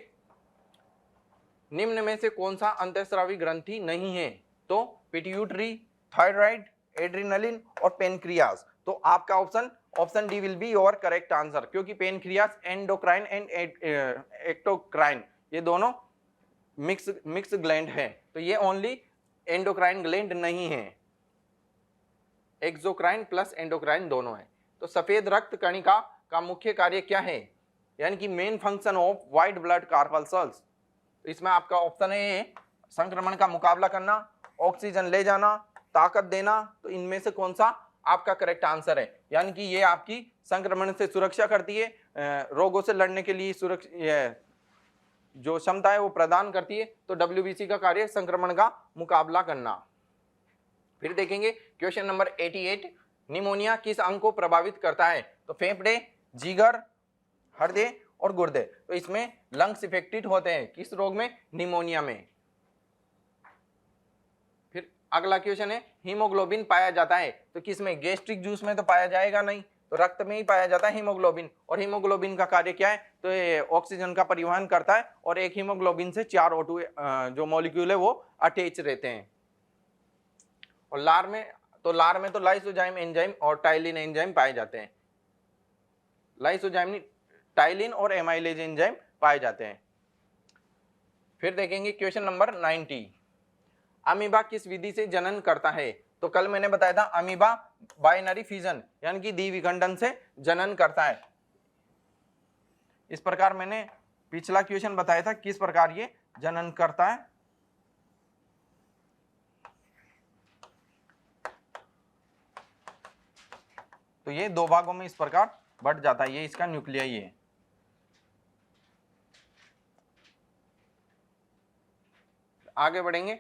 निम्न में से कौन सा अंतःस्रावी ग्रंथि नहीं है, तो पिट्यूटरी, थायराइड, एड्रिनलिन और पेनक्रियास। तो आपका option D will be your correct answer, क्योंकि पेनक्रियास एंडोक्राइन एंड एक्टोक्राइन, ये दोनों मिक्स ग्लैंड है। तो ये ओनली एंडोक्राइन ग्लैंड नहीं है, एक्सोक्राइन प्लस एंडोक्राइन दोनों है। तो सफेद रक्त कणिका का मुख्य कार्य क्या है, यानी कि main function of white blood corpuscles. इसमें आपका ऑप्शन है संक्रमण का मुकाबला करना, ऑक्सीजन ले जाना, ताकत देना। तो इनमें से कौन सा आपका करेक्ट आंसर है, यानी कि ये आपकी संक्रमण से सुरक्षा करती है, रोगों से लड़ने के लिए जो क्षमता है वो प्रदान करती है। तो WBC का कार्य संक्रमण का मुकाबला करना। फिर देखेंगे क्वेश्चन नंबर 88, निमोनिया किस अंग को प्रभावित करता है, तो फेफड़े, जिगर, हृदय और गुर्दे। तो इसमें लंग्स इफेक्टेड होते हैं, किस रोग में, निमोनिया में। फिर अगला क्वेश्चन है, हीमोग्लोबिन पाया जाता है तो किसमें, गैस्ट्रिक जूस में तो पाया जाएगा नहीं, तो रक्त में ही पाया जाता है हीमोग्लोबिन। और हीमोग्लोबिन का कार्य क्या है, तो ये ऑक्सीजन का परिवहन करता है, और एक हीमोग्लोबिन से 4 O2 जो मॉलिक्यूल है वो अटैच रहते हैं। और लार में तो लाइसोजाइम एंजाइम और टाइलिन एंजाइम पाए जाते हैं, लाइसोजाइम नहीं, टाइलिन और एमाइलेज एंजाइम पाए जाते हैं। फिर देखेंगे क्वेश्चन नंबर 90, अमीबा किस विधि से जनन करता है, तो कल मैंने बताया था अमीबा बाइनरी फिजन यानी कि द्विविखंडन से जनन करता है। इस प्रकार मैंने पिछला क्वेश्चन बताया था किस प्रकार ये जनन करता है। तो ये 2 भागों में इस प्रकार बढ़ जाता है, ये इसका न्यूक्लियाई है। आगे बढ़ेंगे,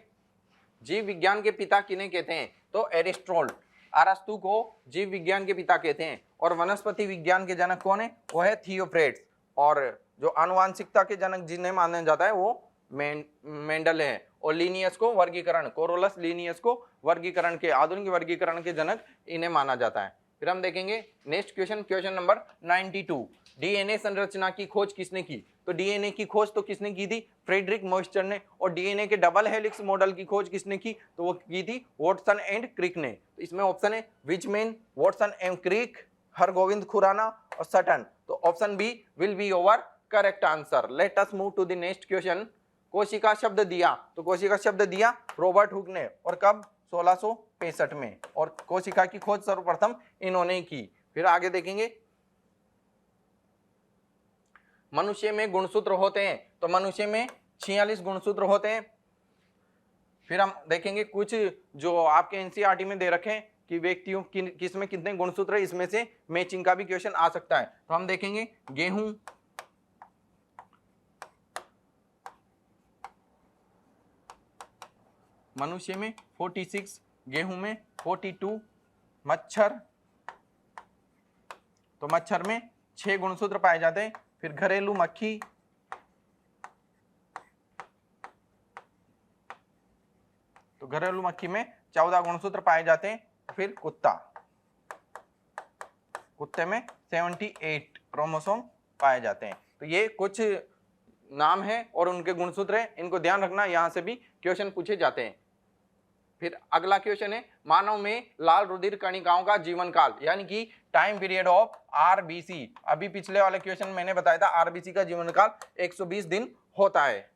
जीव विज्ञान के पिता किन्हें कहते हैं, तो एरिस्टोटल, अरस्तु को जीव विज्ञान के पिता कहते हैं। और वनस्पति विज्ञान के जनक कौन है, वो है थियोफ्रेट्स। और जो आनुवांशिकता के जनक जिन्हें माना जाता है वो मेंडल है। और लीनियस को वर्गीकरण, कोरोलस लीनियस को वर्गीकरण के, आधुनिक वर्गीकरण के जनक इन्हें माना जाता है। फिर हम देखेंगे next question, question number 92। DNA संरचना की खोज किसने की? तो डीएनए की खोज तो किसने की थी? फ्रेडरिक मोइस्चर ने। और डीएनए के डबल हेलिक्स मॉडल की खोज किसने की? तो वो की थी वॉटसन एंड क्रिक ने। तो इसमें ऑप्शन है Wichmann, Watson and Crick, Hargobind Khorana और सटन। तो option B will be your correct answer. Let us move to the next question. कोशिका शब्द दिया, तो कोशिका शब्द दिया रॉबर्ट हुक ने, और कब? 1665 में। और कोशिका की खोज सर्वप्रथम इन्होंने की। फिर आगे देखेंगे, मनुष्य में गुणसूत्र होते हैं, तो मनुष्य में 46 गुणसूत्र होते हैं। फिर हम देखेंगे कुछ जो आपके एनसीईआरटी में दे रखे हैं कि व्यक्तियों किस में कितने गुणसूत्र है, इसमें से मैचिंग का भी क्वेश्चन आ सकता है। तो हम देखेंगे गेहूं, मनुष्य में 46, गेहूं में 42, मच्छर, तो मच्छर में 6 गुणसूत्र पाए जाते हैं। फिर घरेलू मक्खी, तो घरेलू मक्खी में 14 गुणसूत्र पाए जाते हैं। फिर कुत्ता, कुत्ते में 78 क्रोमोसोम पाए जाते हैं। तो ये कुछ नाम है और उनके गुणसूत्र है, इनको ध्यान रखना, यहां से भी क्वेश्चन पूछे जाते हैं। फिर अगला क्वेश्चन है मानव में लाल रुधिर कणिकाओं का जीवन काल, यानी कि टाइम पीरियड ऑफ आरबीसी। अभी पिछले वाले क्वेश्चन मैंने बताया था आरबीसी का जीवन काल 120 दिन होता है।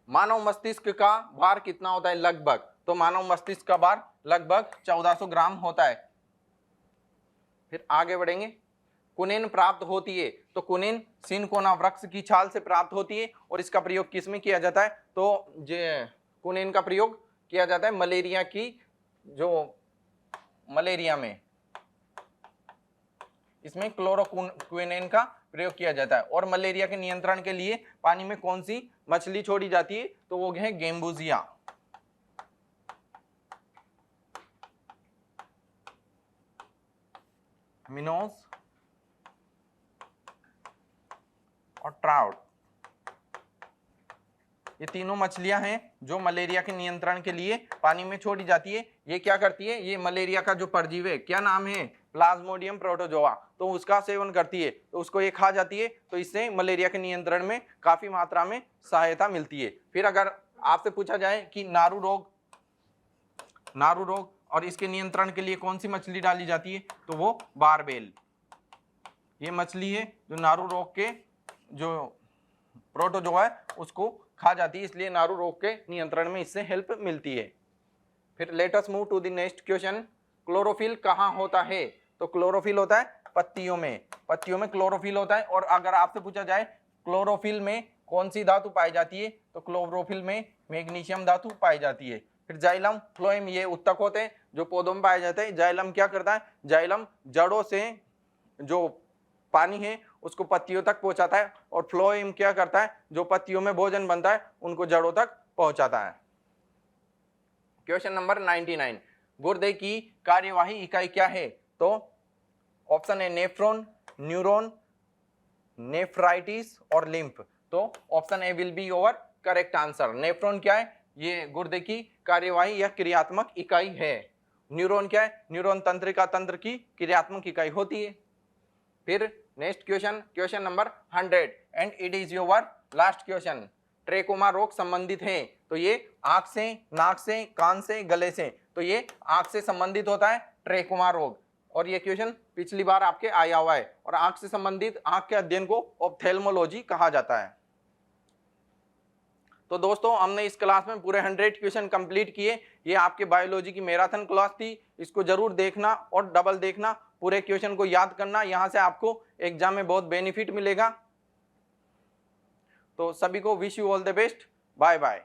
मानव मस्तिष्क का भार कितना होता है लगभग? तो मानव मस्तिष्क का भार लगभग 1400 ग्राम होता है। फिर आगे बढ़ेंगे, कुनेन प्राप्त होती है, तो कुनेन सिनकोना वृक्ष की छाल से प्राप्त होती है। और इसका प्रयोग किस में किया जाता है? तो कुनेन का प्रयोग किया जाता है मलेरिया की, जो मलेरिया में इसमें क्लोरोक्विनेन का प्रयोग किया जाता है। और मलेरिया के नियंत्रण के लिए पानी में कौन सी मछली छोड़ी जाती है? तो वो है गेम्बुजिया। मिनोस और ट्राउट, ये तीनों मछलियां हैं जो मलेरिया के नियंत्रण के लिए पानी में छोड़ी जाती है। ये क्या करती है? ये मलेरिया का जो परजीवी है, क्या नाम है? प्लाज्मोडियम प्रोटोजोआ, तो उसका सेवन करती है, तो उसको ये खा जाती है। तो इससे मलेरिया के नियंत्रण में काफी मात्रा में सहायता मिलती है। फिर अगर आपसे पूछा जाए कि नारू रोग और इसके नियंत्रण के लिए कौन सी मछली डाली जाती है? तो वो बारबेल, ये मछली है जो नारू रोग के जो प्रोटोजोआ है उसको खा जाती है, इसलिए नारू रोग के नियंत्रण में इससे हेल्प मिलती है। फिर let us move to the next question. Chlorophyll कहाँ होता है? तो क्लोरोफिल होता है पत्तियों में, पत्तियों में क्लोरोफिल होता है। और अगर आपसे पूछा जाए क्लोरोफिल में कौन सी धातु पाई जाती है? तो क्लोरोफिल में मैग्नीशियम धातु पाई जाती है। फिर जाइलम, फ्लोएम, ये उत्तक होते हैं जो पौधों में पाए जाते हैं। जाइलम क्या करता है? जाइलम जड़ों से जो पानी है उसको पत्तियों तक पहुंचाता है। और फ्लोएम क्या करता है? जो पत्तियों में भोजन बनता है उनको जड़ों तक पहुंचाता है। क्वेश्चन नंबर 99, गुर्दे की कार्यवाही इकाई क्या है? तो ऑप्शन है नेफ्रॉन, न्यूरॉन, नेफ्राइटिस और लिम्फ। तो option A will be your correct answer. Nephron क्या है? ये गुर्दे की कार्यवाही या क्रियात्मक इकाई है। न्यूरॉन क्या है? न्यूरॉन तंत्रिका तंत्र की क्रियात्मक इकाई होती है। फिर next question, question number 100 and it is your last question. Trachoma रोग संबंधित है, तो ये आंख से, नाक से, कान से, गले से, तो ये आंख से संबंधित होता है ट्रेकोमा रोग। और ये क्वेश्चन पिछली बार आपके आया हुआ है। और आंख से संबंधित आंख के अध्ययन को ऑप्थेल्मोलॉजी कहा जाता है। तो दोस्तों हमने इस क्लास में पूरे 100 क्वेश्चन कंप्लीट किए। ये आपके बायोलॉजी की मैराथन क्लास थी, इसको जरूर देखना और डबल देखना, पूरे क्वेश्चन को याद करना, यहाँ से आपको एग्जाम में बहुत बेनिफिट मिलेगा। तो सभी को wish you all the best, bye bye.